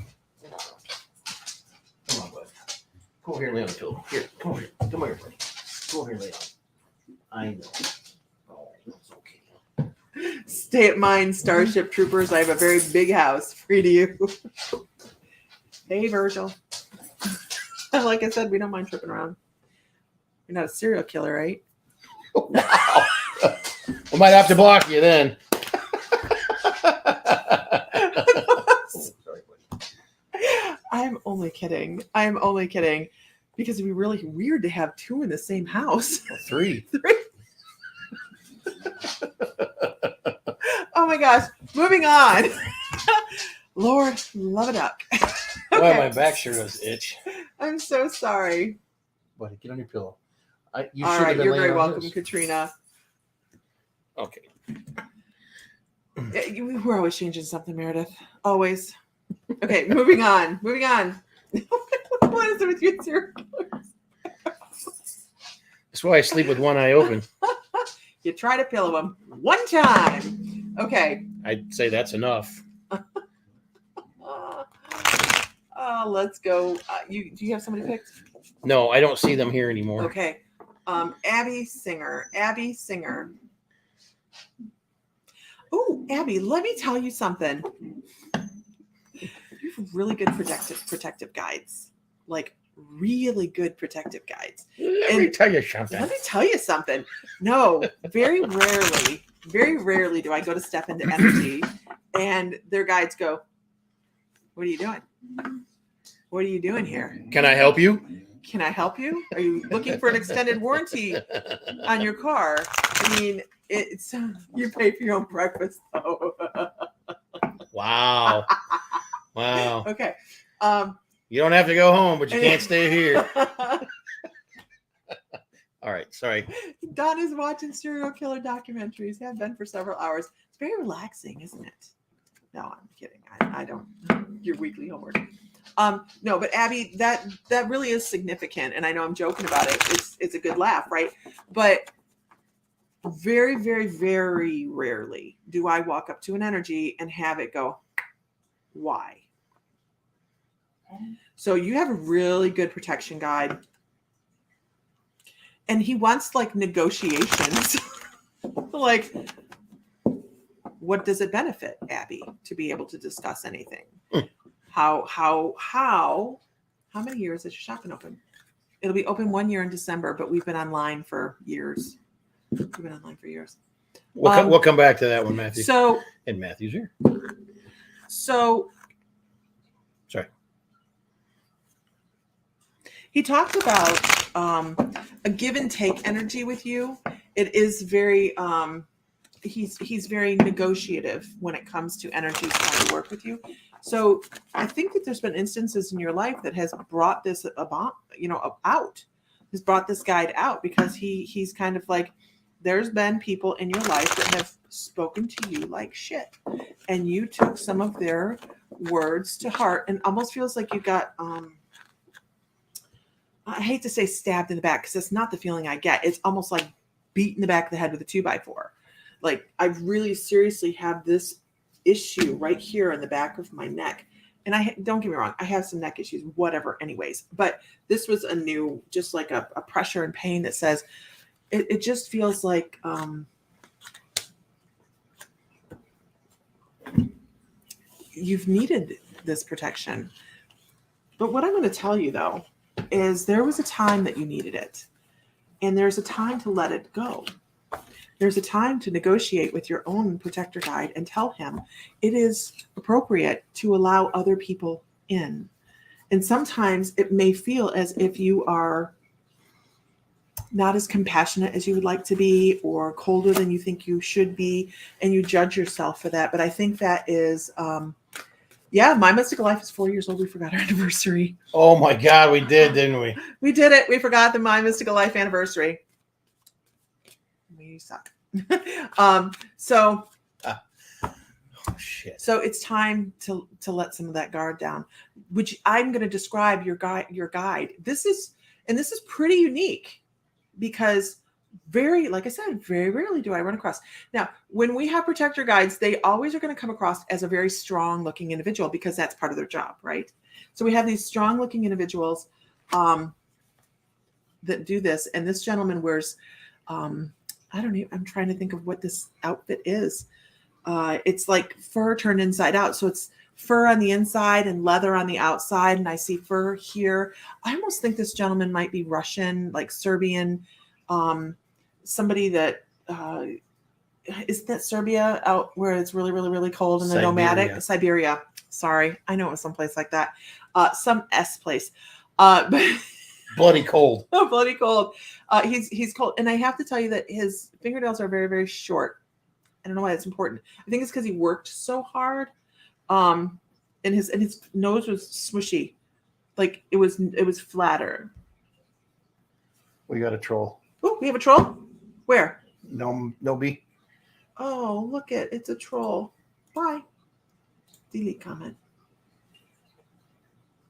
on, buddy. Come over here and lay on the pillow. Here, come over here. Come over here, buddy. Come over here and lay on. I know. Oh, that's okay. Stay at mine, Starship Troopers. I have a very big house. Free to you. Hey, Virgil. Like I said, we don't mind tripping around. You're not a serial killer, right? Wow. We might have to block you then. I'm only kidding. Because it'd be really weird to have 2 in the same house. 3. Oh my gosh. Moving on. Lord, love a duck. Okay. Boy, my back sure does itch. I'm so sorry. Buddy, get on your pillow. All right, you're very welcome, Katrina. Okay. We're always changing something, Meredith. Always. Okay, moving on. What is it with you, serial killers? That's why I sleep with one eye open. You try to pillow them one time. Okay. I'd say that's enough. Let's go. Do you have somebody picked? No, I don't see them here anymore. Okay. Abby Singer. Abby Singer. Oh, Abby, let me tell you something. You have really good protective guides. Like really good protective guides. Let me tell you something. Let me tell you something. No, very rarely do I go to step into energy and their guides go, "What are you doing? What are you doing here? Can I help you? Can I help you? Are you looking for an extended warranty on your car?" I mean, it's you pay for your own breakfast though. Wow. Wow. Okay. You don't have to go home, but you can't stay here. All right. Sorry. Don is watching serial killer documentaries. Have been for several hours. It's very relaxing, isn't it? No, I'm kidding. I don't. Your weekly homework. No, but Abby, that really is significant, and I know I'm joking about it. It's a good laugh, right? But very, very, very rarely do I walk up to an energy and have it go, "Why?" So you have a really good protection guide, and he wants like negotiations. Like, what does it benefit Abby to be able to discuss anything? How many years is your shop been open? It'll be open 1 year in December, but we've been online for years. We'll come back to that one, Matthew. So, and Matthew's here. So, sorry. He talked about a give and take energy with you. It is very he's very negotiative when it comes to energy trying to work with you. So I think that there's been instances in your life that has brought this out, has brought this guide out, because he's kind of like, there's been people in your life that have spoken to you like shit, and you took some of their words to heart, and almost feels like you got I hate to say stabbed in the back, because that's not the feeling I get. It's almost like beat in the back of the head with a 2x4. Like, I really seriously have this issue right here in the back of my neck. And don't get me wrong, I have some neck issues, whatever, anyways. But this was a new, just like a pressure and pain that says, it just feels like you've needed this protection. But what I'm going to tell you, though, is there was a time that you needed it. And there's a time to let it go. There's a time to negotiate with your own protector guide and tell him it is appropriate to allow other people in. And sometimes it may feel as if you are not as compassionate as you would like to be, or colder than you think you should be, and you judge yourself for that. But I think that is, My Mystical Life is 4 years old. We forgot our anniversary. Oh my God, we did, didn't we? We did it. We forgot the My Mystical Life anniversary. We suck. Shit. So it's time to let some of that guard down, which I'm going to describe your guide. This is pretty unique, because like I said, very rarely do I run across. Now, when we have protector guides, they always are going to come across as a very strong looking individual, because that's part of their job, right? So we have these strong looking individuals that do this. And this gentleman wears, I'm trying to think of what this outfit is. It's like fur turned inside out. So it's fur on the inside and leather on the outside. And I see fur here. I almost think this gentleman might be Russian, like Serbian, somebody that, is that Serbia, out where it's really, really, really cold and the nomadic? Siberia. Sorry. I know it was someplace like that. Some S place. But bloody cold. Oh, bloody cold. He's cold. And I have to tell you that his fingernails are very, very short. I don't know why that's important. I think it's because he worked so hard. And his nose was smushy. Like it was flatter. We got a troll. Oh, we have a troll? Where? No bee. Oh, look it's a troll. Bye. Delete comment.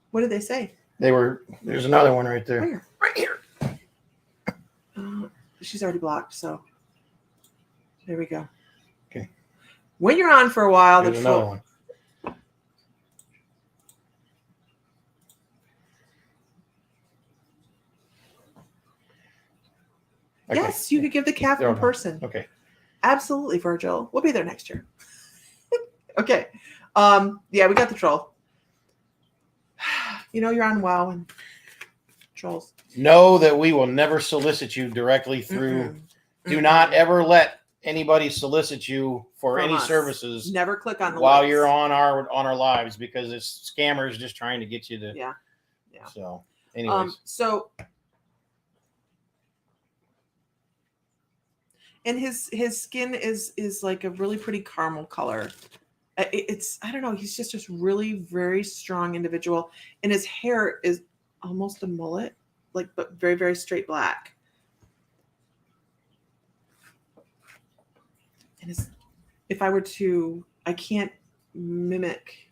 What did they say? There's another one right there. Where? Right here. She's already blocked, so there we go. Okay. When you're on for a while, Here's another one. Okay. Yes, you could give the calf in person. Okay. Absolutely, Virgil. We'll be there next year. Okay. Yeah, we got the troll. You know you're on WoW and trolls. Know that we will never solicit you directly through. Do not ever let anybody solicit you for From any us. services. Never click on the while links. you're on our lives, because it's scammers just trying to get you to. Yeah. So, anyways. And his skin is like a really pretty caramel color. It's, I don't know, he's just really very strong individual, and his hair is almost a mullet, like, but very very straight black. And if I were to, I can't mimic.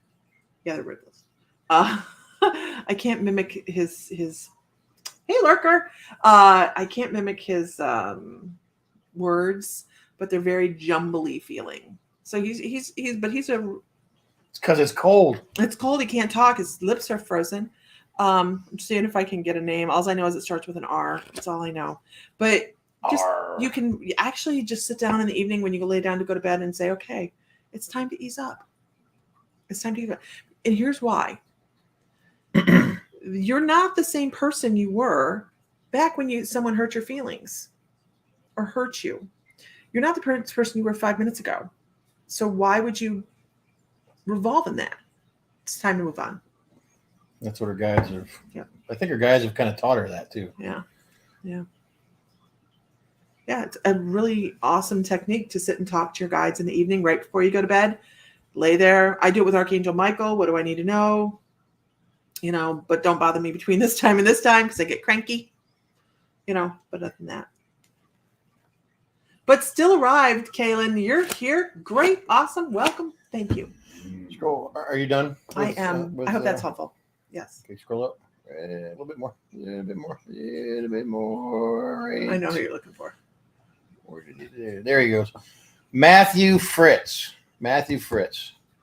Yeah, they're ribs. I can't mimic his. Hey, lurker. I can't mimic his words, but they're very jumbly feeling. So he's a. It's because it's cold. It's cold. He can't talk. His lips are frozen. I'm seeing if I can get a name. All I know is it starts with an R. That's all I know. But just you can actually just sit down in the evening when you go lay down to go to bed and say, okay, it's time to ease up. It's time to ease up. And here's why. You're not the same person you were back when someone hurt your feelings or hurt you. You're not the person you were 5 minutes ago. So why would you revolve in that? It's time to move on. That's what her guides have. Yeah. I think her guides have kind of taught her that too. Yeah. It's a really awesome technique to sit and talk to your guides in the evening right before you go to bed. Lay there. I do it with Archangel Michael. What do I need to know? But don't bother me between this time and this time because I get cranky. But other than that. But still arrived, Kaylin. You're here. Great. Awesome. Welcome. Thank you. Scroll. Are you done? I am. I hope that's helpful. Yes. Okay, scroll up. A little bit more. A little bit more. A little bit more. Right. I know who you're looking for. There he goes. Matthew Fritz.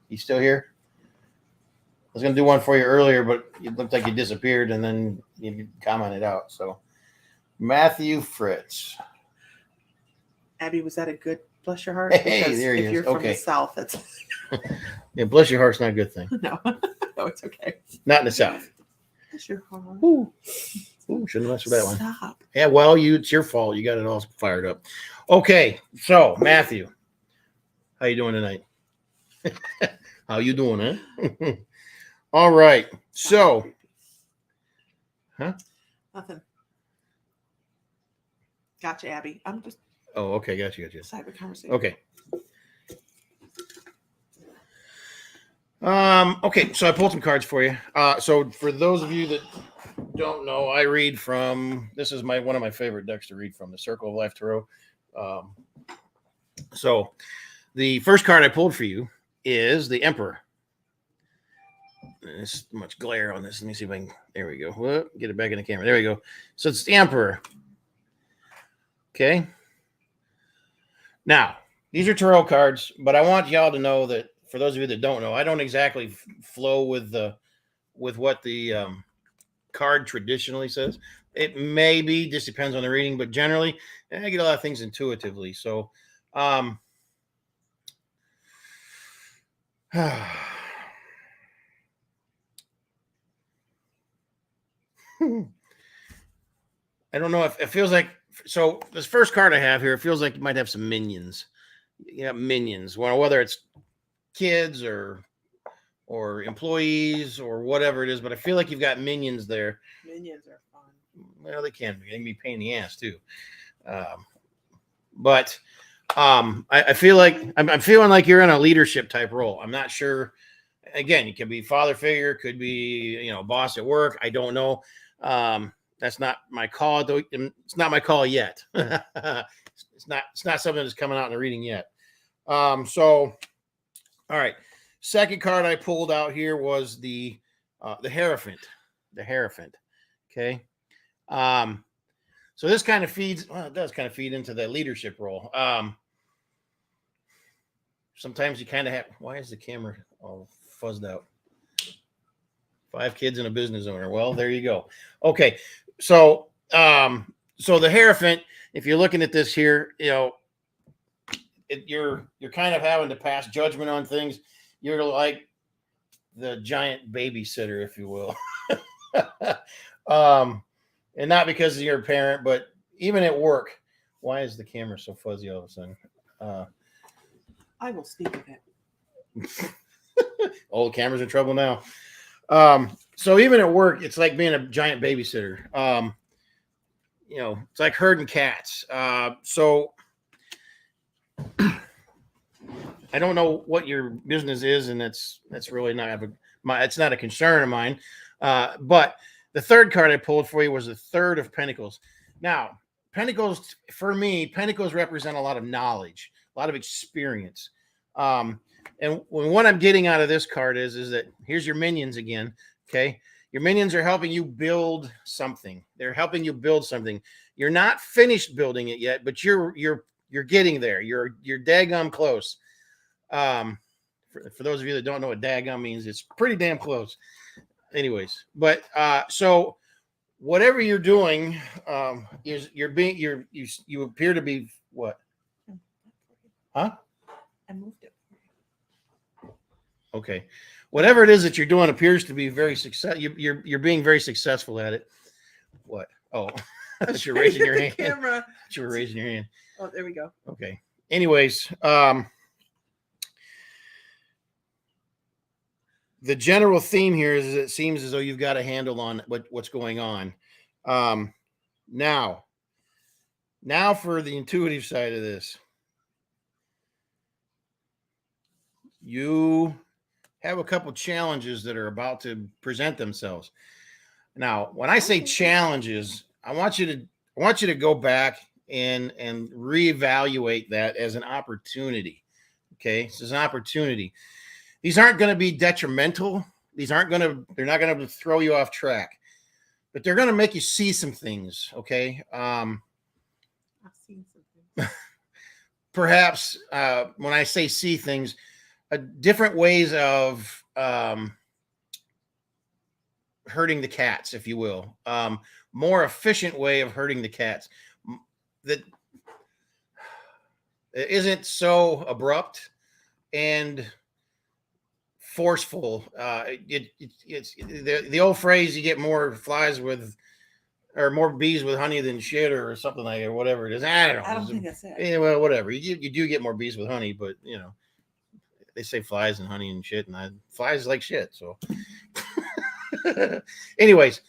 He's still here? I was going to do one for you earlier, but it looked like you disappeared and then you commented out. So, Matthew Fritz. Abby, was that a good bless your heart? Hey, because there he is. If you're from the South, that's... Yeah, bless your heart's not a good thing. No, it's okay. Not in the South. Bless your heart. Ooh, shouldn't mess with that one. Stop. Yeah, well, it's your fault. You got it all fired up. Okay, so, Matthew, how you doing tonight? How you doing, huh? All right. So, Nothing. Gotcha, Abby. I'm just. Oh, okay. Gotcha. Cyber conversation. Okay. Okay. So I pulled some cards for you. So for those of you that don't know, I read from. This is one of my favorite decks to read from, the Circle of Life Tarot. So the first card I pulled for you is the Emperor. There's much glare on this. Let me see if I can. There we go. Whoop, get it back in the camera. There we go. So it's the Emperor. Okay. Now, these are tarot cards, but I want y'all to know that for those of you that don't know, I don't exactly flow with what the card traditionally says. It maybe just depends on the reading, but generally, I get a lot of things intuitively. So, I don't know if it feels like. So this first card I have here, it feels like you might have some minions. You have minions. Well, whether it's kids or employees or whatever it is, but I feel like you've got minions there. Minions are fun. Well, they can be. They can be a pain in the ass too. But I feel like I'm feeling like you're in a leadership type role. I'm not sure. Again, you can be father figure, could be boss at work. I don't know. That's not my call. Though it's not my call yet. It's not something that's coming out in the reading yet. So, all right. Second card I pulled out here was the Hierophant. The Hierophant. Okay. So this kind of feeds. Well, it does kind of feed into the leadership role. sometimes you kind of have. Why is the camera all fuzzed out? 5 kids and a business owner. Well, there you go. Okay, so so the Hierophant, if you're looking at this here, you're kind of having to pass judgment on things. You're like the giant babysitter, if you will. And not because you're a parent, but even at work. Why is the camera so fuzzy all of a sudden? I will speak of it. Oh, the camera's in trouble now. So even at work, it's like being a giant babysitter. It's like herding cats. So I don't know what your business is, and that's really not it's not a concern of mine. But the third card I pulled for you was the Third of Pentacles. Now, Pentacles, for me, Pentacles represent a lot of knowledge, a lot of experience. And what I'm getting out of this card is that here's your minions again. Okay. Your minions are helping you build something. They're helping you build something. You're not finished building it yet, but you're getting there. You're daggum close. For those of you that don't know what daggum means, it's pretty damn close. Anyways, but so whatever you're doing, you appear to be what? Huh? I moved it. Okay. Whatever it is that you're doing appears to be very successful. You're being very successful at it. What? Oh, you're raising your hand. Camera. You were raising your hand. Oh, there we go. Okay. Anyways, the general theme here is it seems as though you've got a handle on what's going on. Now for the intuitive side of this, you have a couple challenges that are about to present themselves. Now, when I say challenges, I want you to go back and reevaluate that as an opportunity. Okay, this is an opportunity. These aren't going to be detrimental. They're not going to throw you off track, but they're going to make you see some things. Okay. I've seen something. Perhaps when I say see things, different ways of herding the cats, if you will, more efficient way of herding the cats that isn't so abrupt and forceful. It's the old phrase, you get more flies with, or more bees with honey than shit, or something like that, or whatever it is. I don't know. I don't think that's it. Yeah, well, whatever. You do get more bees with honey, but they say flies and honey and shit, and flies like shit. So, anyways,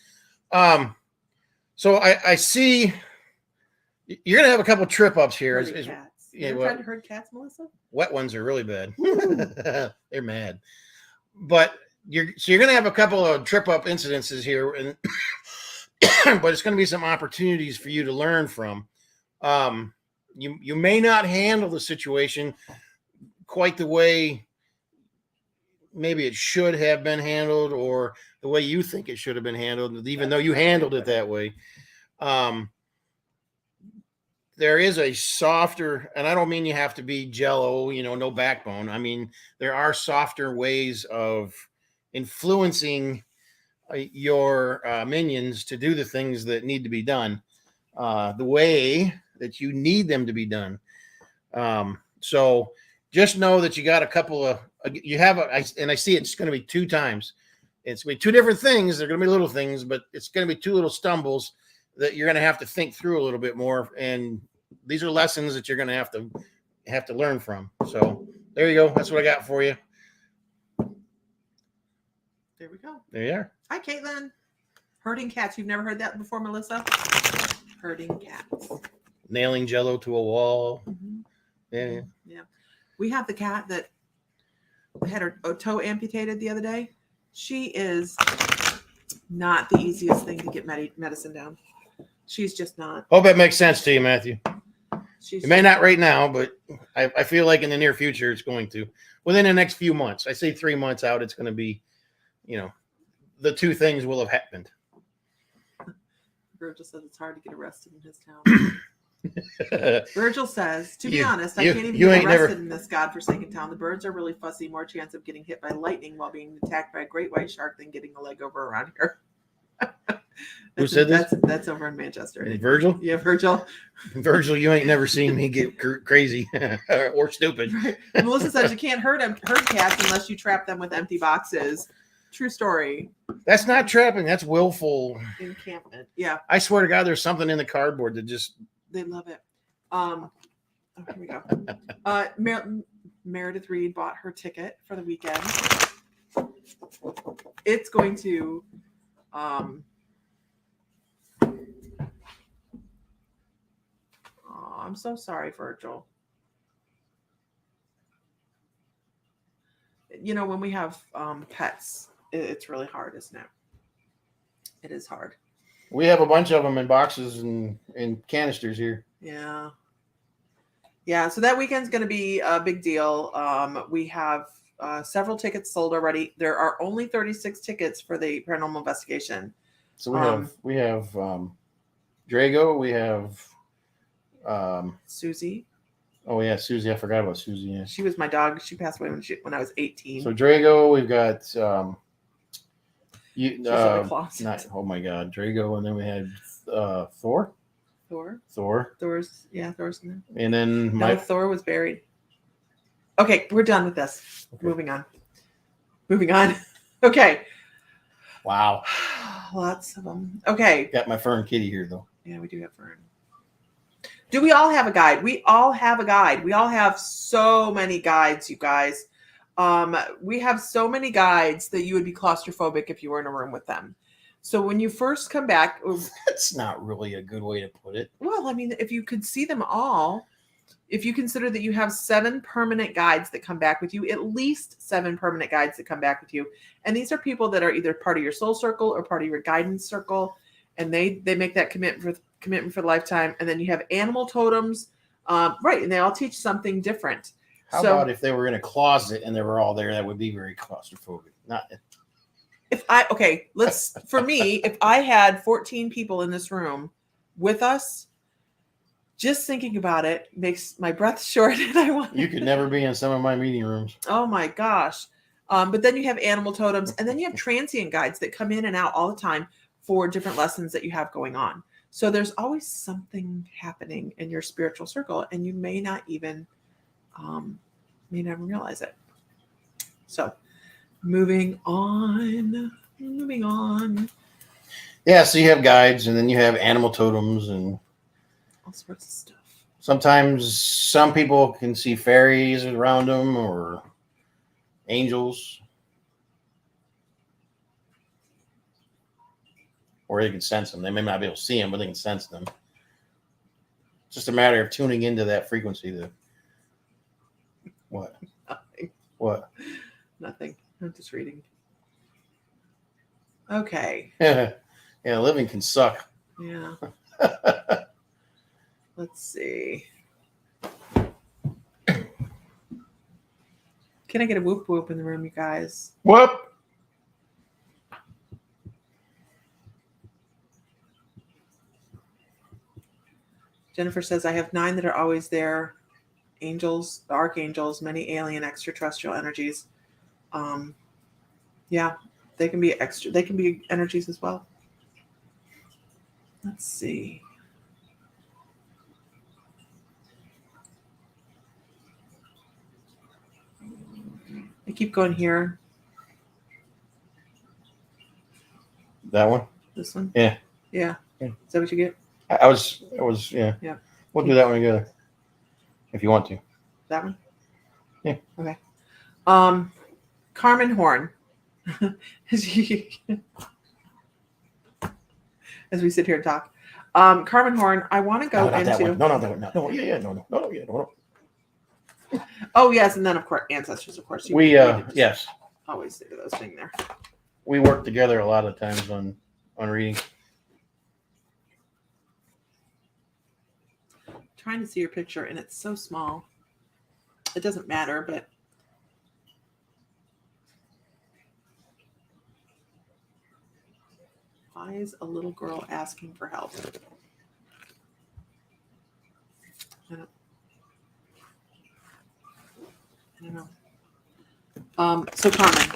so I see you're gonna have a couple trip ups here. Cats. You ever tried to herd cats, Melissa? Wet ones are really bad. They're mad, but you're gonna have a couple of trip up incidences here, and but it's gonna be some opportunities for you to learn from. You may not handle the situation quite the way maybe it should have been handled, or the way you think it should have been handled, even though you handled it that way. There is a softer, and I don't mean you have to be jello, no backbone. I mean, there are softer ways of influencing your minions to do the things that need to be done, the way that you need them to be done. So just know that you got a couple of, and I see it's going to be 2 times. It's going to be 2 different things. They're going to be little things, but it's going to be 2 little stumbles that you're going to have to think through a little bit more. And these are lessons that you're going to have to learn from. So there you go. That's what I got for you. There we go. There you are. Hi, Caitlin. Herding cats. You've never heard that before, Melissa? Herding cats. Nailing jello to a wall. Mm-hmm. Yeah. Yeah. We have the cat that had her toe amputated the other day. She is not the easiest thing to get medicine down. She's just not. Hope that makes sense to you, Matthew. It may not right now, but I feel like in the near future it's going to. Within the next few months. I say 3 months out, it's going to be, the 2 things will have happened. Virgil says it's hard to get arrested in his town. Virgil says, to be You- honest, I you- can't even you get ain't arrested never- in this godforsaken town. The birds are really fussy, more chance of getting hit by lightning while being attacked by a great white shark than getting a leg over around here. Who said this? That's over in Manchester. Virgil? Yeah, Virgil. Virgil, you ain't never seen me get crazy or stupid. Right. Melissa says you can't herd cats unless you trap them with empty boxes. True story. That's not trapping. That's willful Encampment. Yeah. I swear to God, there's something in the cardboard that just. They love it. Oh, here we go. Meredith Reed bought her ticket for the weekend. It's going to. Oh, I'm so sorry, Virgil. You know, when we have pets, it's really hard, isn't it? It is hard. We have a bunch of them in boxes and canisters here. Yeah. Yeah. So that weekend's going to be a big deal. We have several tickets sold already. There are only 36 tickets for the paranormal investigation. So we have Drago. We have Susie. Oh yeah, Susie. I forgot about Susie. Yeah. She was my dog. She passed away when I was 18. So Drago, we've got oh my God, Drago, and then we had Thor. Thor's in there. And then Thor was buried. Okay, we're done with this. Okay. Moving on. Okay. Wow. Lots of them. Okay. Got my Fern kitty here though. Yeah, we do have Fern. Do we all have a guide? We all have a guide. We all have so many guides, you guys. We have so many guides that you would be claustrophobic if you were in a room with them. So when you first come back, that's not really a good way to put it. Well, I mean, if you could see them all, if you consider that you have 7 permanent guides that come back with you, at least 7 permanent guides that come back with you. And these are people that are either part of your soul circle or part of your guidance circle. And they make that commitment for the lifetime. And then you have animal totems, right? And they all teach something different. How about if they were in a closet and they were all there? That would be very claustrophobic. For me, if I had 14 people in this room with us, just thinking about it makes my breath short. And you could never be in some of my meeting rooms. Oh my gosh. But then you have animal totems, and then you have transient guides that come in and out all the time for different lessons that you have going on. So there's always something happening in your spiritual circle, and you may not even realize it. So moving on. Yeah, so you have guides, and then you have animal totems and all sorts of stuff. Sometimes some people can see fairies around them or angels. Or they can sense them. They may not be able to see them, but they can sense them. It's just a matter of tuning into that frequency. What? Nothing. What? Nothing. I'm just reading. Okay. Yeah, living can suck. Yeah. Let's see. Can I get a whoop whoop in the room, you guys? Whoop. Jennifer says, I have 9 that are always there. Angels, the archangels, many alien extraterrestrial energies. Yeah, they can be energies as well. Let's see. I keep going here. That one? This one? Yeah. Yeah. Is that what you get? I was, yeah. Yeah. We'll do that one together. If you want to. That one? Yeah. Okay. Carmen Horn. As we sit here and talk. Carmen Horn, I want to go into... That one. No. Oh, yes. And then, of course, ancestors, of course. Yes. Always think of those things there. We work together a lot of times on reading. Trying to see your picture, and it's so small. It doesn't matter, but... Why is a little girl asking for help? So Carmen.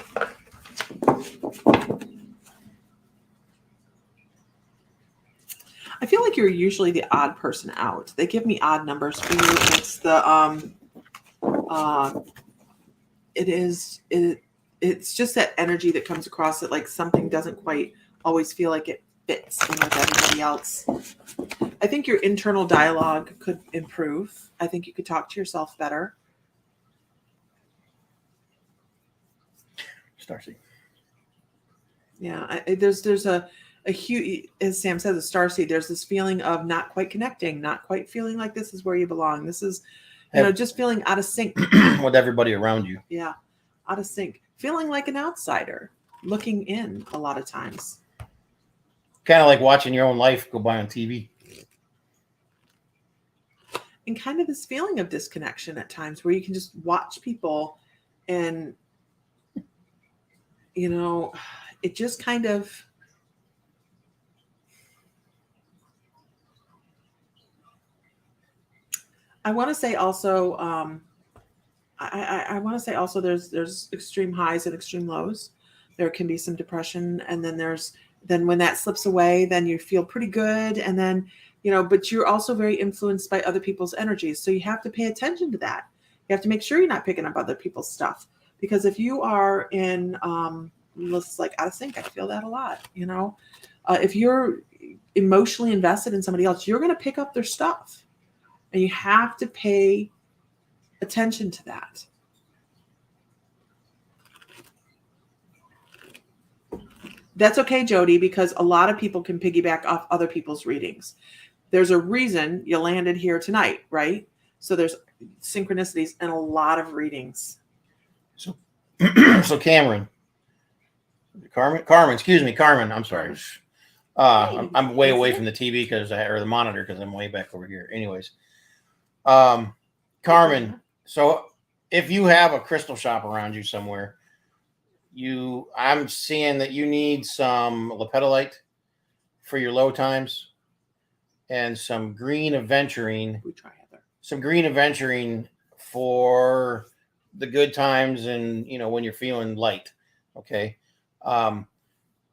I feel like you're usually the odd person out. They give me odd numbers for you. It's the it's just that energy that comes across it, like something doesn't quite always feel like it fits in with everybody else. I think your internal dialogue could improve. I think you could talk to yourself better. Starseed. Yeah, there's a huge, as Sam says, a starseed. There's this feeling of not quite connecting, not quite feeling like this is where you belong. This is, just feeling out of sync with everybody around you. Yeah, out of sync, feeling like an outsider, looking in a lot of times. Kind of like watching your own life go by on TV. And kind of this feeling of disconnection at times where you can just watch people and, it just kind of, I want to say also, I want to say also there's extreme highs and extreme lows. There can be some depression, and then when that slips away, then you feel pretty good, and then but you're also very influenced by other people's energies, so you have to pay attention to that. You have to make sure you're not picking up other people's stuff, because if you are in like out of sync, I feel that a lot. If you're emotionally invested in somebody else, you're going to pick up their stuff, and you have to pay attention to that. That's okay, Jody, because a lot of people can piggyback off other people's readings. There's a reason you landed here tonight, right? So there's synchronicities in a lot of readings. So Carmen, excuse me, Carmen. I'm sorry. I'm way away from the TV or the monitor because I'm way back over here. Anyways, Carmen. So if you have a crystal shop around you somewhere, I'm seeing that you need some lepidolite for your low times and some green aventurine. Some green aventurine for the good times and when you're feeling light. Okay. The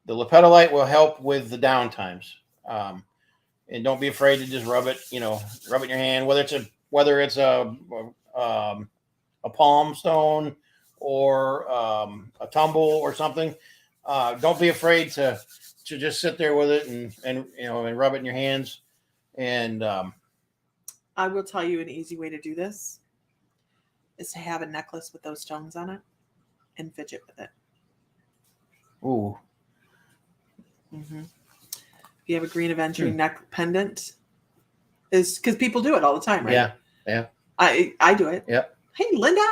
lepidolite will help with the down times. And don't be afraid to just rub it in your hand, whether it's a palm stone or a tumble or something. Don't be afraid to just sit there with it and rub it in your hands. And I will tell you an easy way to do this is to have a necklace with those stones on it and fidget with it. Ooh. Mm-hmm. If you have a green aventurine neck pendant, is because people do it all the time, right? Yeah. I do it. Yep. Hey, Linda,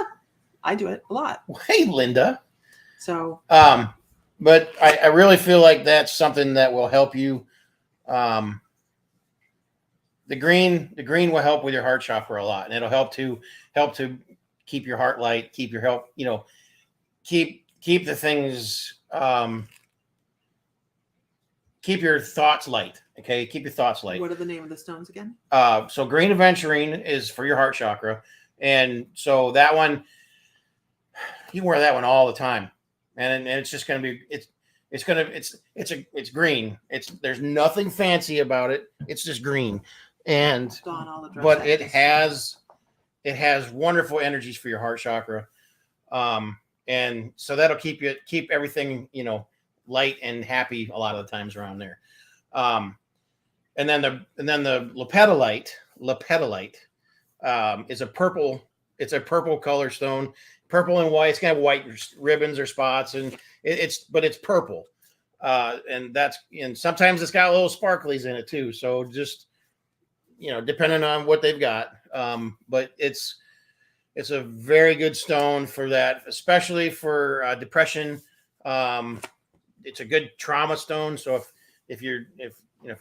I do it a lot. Hey, Linda. So, but I really feel like that's something that will help you. The green will help with your heart chakra a lot, and it'll help to keep your heart light, keep your health, keep the things, keep your thoughts light. Okay. Keep your thoughts light. What are the name of the stones again? So green aventurine is for your heart chakra. And so that one, you wear that one all the time. And it's just going to be, it's green. There's nothing fancy about it. It's just green. And, but it has wonderful energies for your heart chakra. And so that'll keep everything, light and happy a lot of the times around there. And then the lepidolite is a purple. It's a purple color stone, purple and white. It's kind of white ribbons or spots, and it's purple. And sometimes it's got little sparklies in it too. So just depending on what they've got. But it's a very good stone for that, especially for depression. It's a good trauma stone. So if you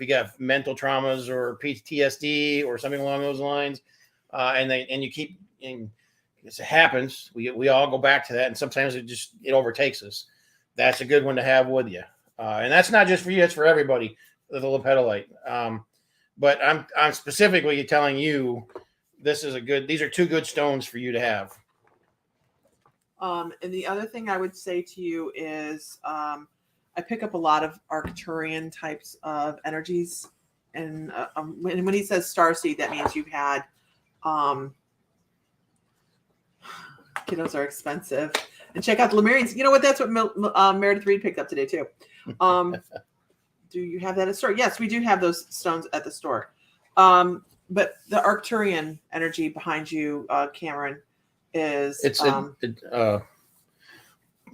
got mental traumas or PTSD or something along those lines, and it happens, we all go back to that, and sometimes it overtakes us. That's a good one to have with you, and that's not just for you; it's for everybody. The lepidolite. But I'm specifically telling you, these are two good stones for you to have. And the other thing I would say to you is I pick up a lot of Arcturian types of energies. And when he says starseed, that means you've had kiddos are expensive. And check out the Lemurians. You know what? That's what Meredith Reed picked up today, too. Do you have that at the store? Yes, we do have those stones at the store. But the Arcturian energy behind you, Cameron, is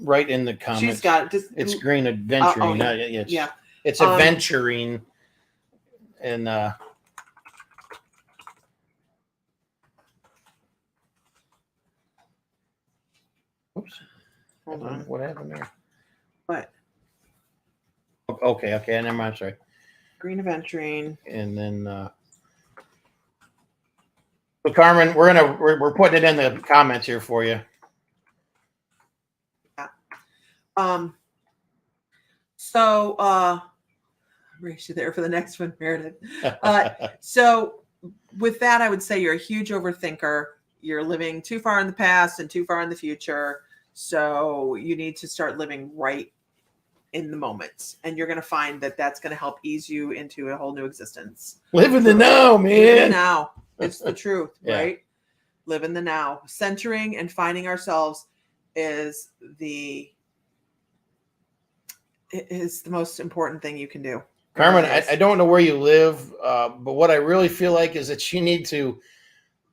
right in the comments. She's got it's green adventuring. It's adventuring, and oops, hold on. What happened there? What? Okay, never mind. Sorry. Green adventuring, and then. So Carmen, we're putting it in the comments here for you. Yeah. So race you there for the next one, Meredith. So with that, I would say you're a huge overthinker. You're living too far in the past and too far in the future. So you need to start living right in the moment, and you're going to find that that's going to help ease you into a whole new existence. Live in the now, man. Live in the now. It's the truth, right? Live in the now. Centering and finding ourselves is the most important thing you can do. Carmen, I don't know where you live, but what I really feel like is that you need to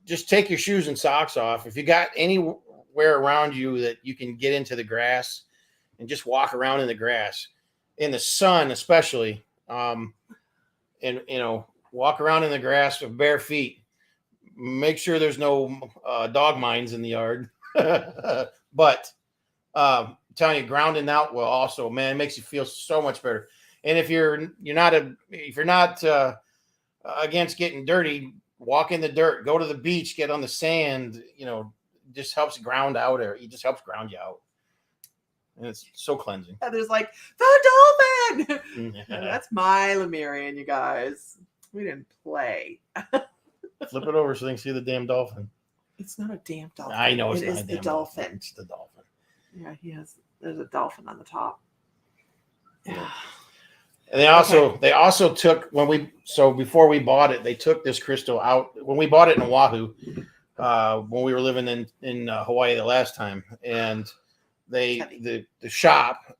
just take your shoes and socks off. If you got anywhere around you that you can get into the grass and just walk around in the grass, in the sun especially, and walk around in the grass with bare feet. Make sure there's no dog mines in the yard. But telling you, grounding out will also, man, it makes you feel so much better. And if you're not against getting dirty, walk in the dirt, go to the beach, get on the sand. Just helps ground out, or it just helps ground you out. And it's so cleansing. There's like the dolphin. That's my Lemurian, you guys. We didn't play. Flip it over so they can see the damn dolphin. It's not a damn dolphin. I know it's not a the damn dolphin. It's the dolphin. Yeah, there's a dolphin on the top. Yeah. And they also took before we bought it, they took this crystal out when we bought it in Oahu, when we were living in Hawaii the last time, and the shop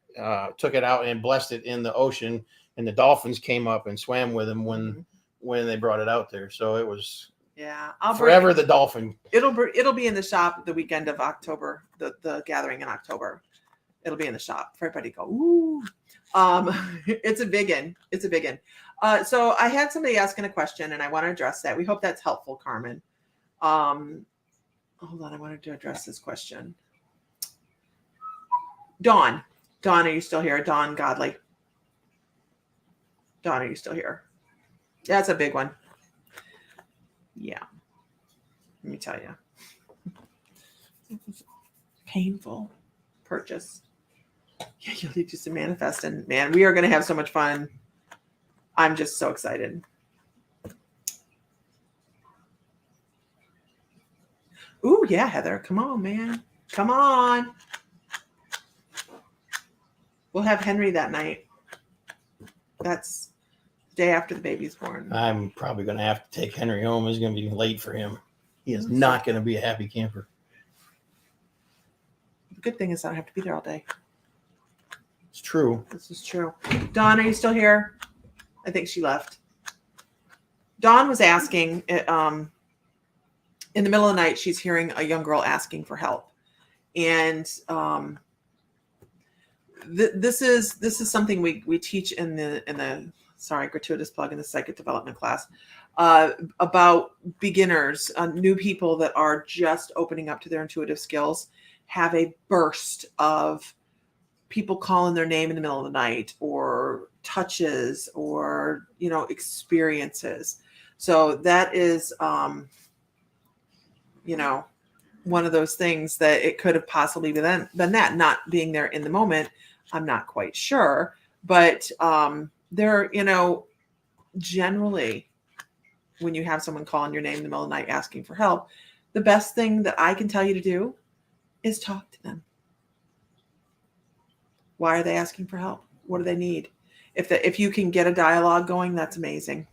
took it out and blessed it in the ocean, and the dolphins came up and swam with them when they brought it out there. So it was forever the dolphin. It'll be in the shop the weekend of October, the gathering in October. It'll be in the shop for everybody to go, ooh. It's a big one. So I had somebody asking a question, and I want to address that. We hope that's helpful, Carmen. Hold on, I wanted to address this question. Dawn, are you still here? Dawn Godly. Dawn, are you still here? That's a big one. Yeah. Let me tell you. Painful purchase. Yeah, you'll need just to manifest. And man, we are going to have so much fun. I'm just so excited. Ooh, yeah, Heather. Come on, man. Come on. We'll have Henry that night. That's the day after the baby's born. I'm probably going to have to take Henry home. It's going to be late for him. He is not going to be a happy camper. The good thing is I don't have to be there all day. It's true. This is true. Dawn, are you still here? I think she left. Dawn was asking, in the middle of the night, she's hearing a young girl asking for help. And this is something we teach in the gratuitous plug in the psychic development class about beginners, new people that are just opening up to their intuitive skills, have a burst of people calling their name in the middle of the night, or touches, or experiences. So that is one of those things that it could have possibly been that, not being there in the moment. I'm not quite sure, but there, generally when you have someone calling your name in the middle of the night asking for help, the best thing that I can tell you to do is talk to them. Why are they asking for help? What do they need? If you can get a dialogue going, that's amazing,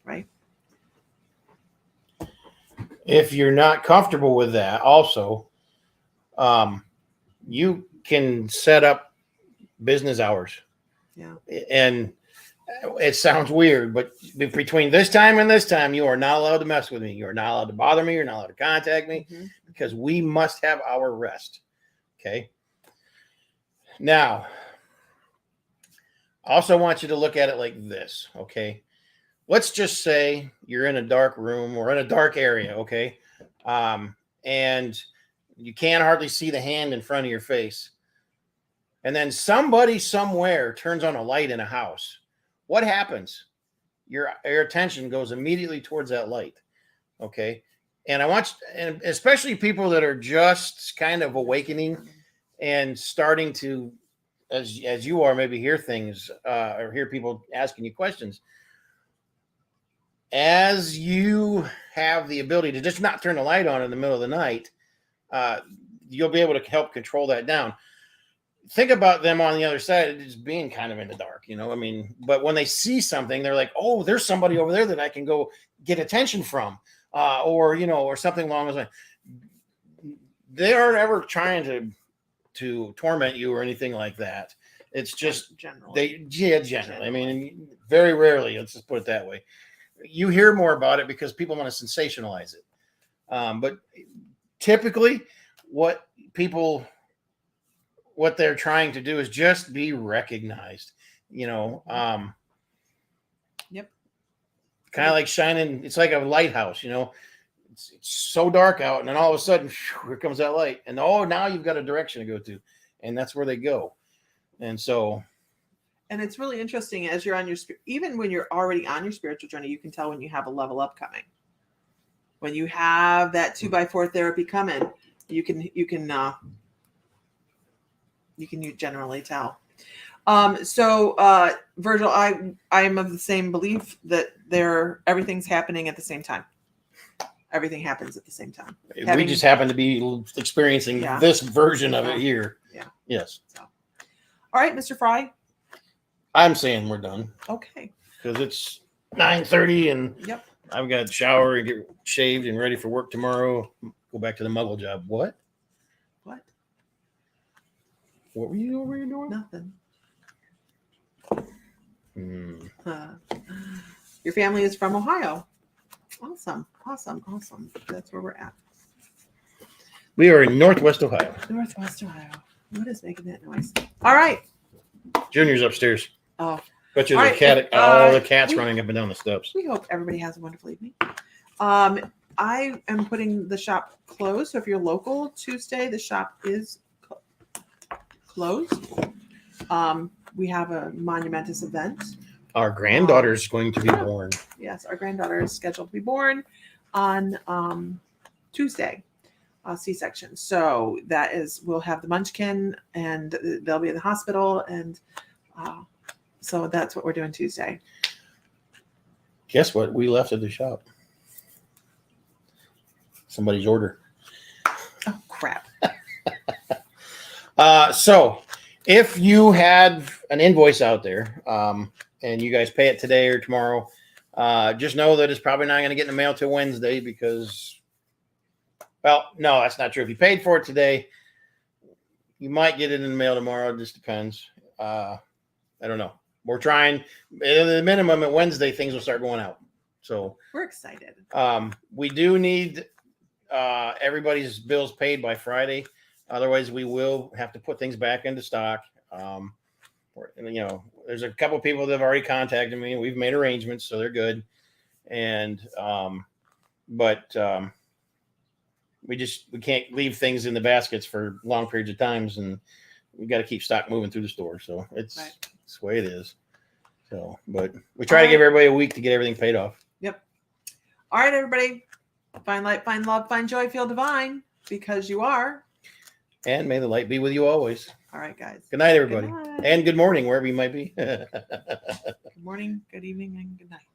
right? If you're not comfortable with that, also, you can set up business hours. Yeah. And it sounds weird, but between this time and this time, you are not allowed to mess with me. You are not allowed to bother me. You're not allowed to contact me because we must have our rest. Okay. Now, I also want you to look at it like this. Okay. Let's just say you're in a dark room or in a dark area. Okay. And you can't hardly see the hand in front of your face. And then somebody somewhere turns on a light in a house. What happens? Your attention goes immediately towards that light. Okay. And I want you, and especially people that are just kind of awakening and starting to, as you are, maybe hear things or hear people asking you questions. As you have the ability to just not turn the light on in the middle of the night, you'll be able to help control that down. Think about them on the other side, just being kind of in the dark, I mean, but when they see something, they're like, oh, there's somebody over there that I can go get attention from, or something along those lines. They aren't ever trying to torment you or anything like that. It's just generally. Generally. I mean, very rarely, let's just put it that way. You hear more about it because people want to sensationalize it. But typically what they're trying to do is just be recognized, Yep. Kind of like shining. It's like a lighthouse, it's so dark out. And then all of a sudden, here comes that light. And now you've got a direction to go to. And that's where they go. And so. And it's really interesting as you're on even when you're already on your spiritual journey, you can tell when you have a level up coming. When you have that 2x4 therapy coming, you can generally tell. So Virgil, I'm of the same belief that everything's happening at the same time. Everything happens at the same time. We just happen to be experiencing this version of it here. Yeah. Yes. So. All right, Mr. Fry. I'm saying we're done. Okay. Because it's 9:30 and yep. I've got to shower and get shaved and ready for work tomorrow. Go back to the muggle job. What? What were you doing? Nothing. Hmm. Your family is from Ohio. Awesome. That's where we're at. We are in Northwest Ohio. Northwest Ohio. What is making that noise? All right. Junior's upstairs. Oh. Bet you there's a cat. The cat's running up and down the steps. We hope everybody has a wonderful evening. I am putting the shop closed. So if you're local Tuesday, the shop is closed. We have a monumentous event. Our granddaughter is going to be born. Yes, our granddaughter is scheduled to be born on Tuesday, C-section. So we'll have the munchkin and they'll be in the hospital. And so that's what we're doing Tuesday. Guess what? We left at the shop. Somebody's order. Oh, crap. So if you had an invoice out there and you guys pay it today or tomorrow, just know that it's probably not going to get in the mail till Wednesday because, well, no, that's not true. If you paid for it today, you might get it in the mail tomorrow. It just depends. I don't know. We're trying. At the minimum, at Wednesday, things will start going out. So we're excited. We do need everybody's bills paid by Friday. Otherwise, we will have to put things back into stock. There's a couple people that have already contacted me. We've made arrangements, so they're good. And we can't leave things in the baskets for long periods of times, and we got to keep stock moving through the store. So it's the way it is. So, but we try to give everybody a week to get everything paid off. Yep. All right, everybody. Find light, find love, find joy, feel divine, because you are. And may the light be with you always. All right, guys. Good night, everybody. Good night. And good morning, wherever you might be. Good morning, good evening, and good night.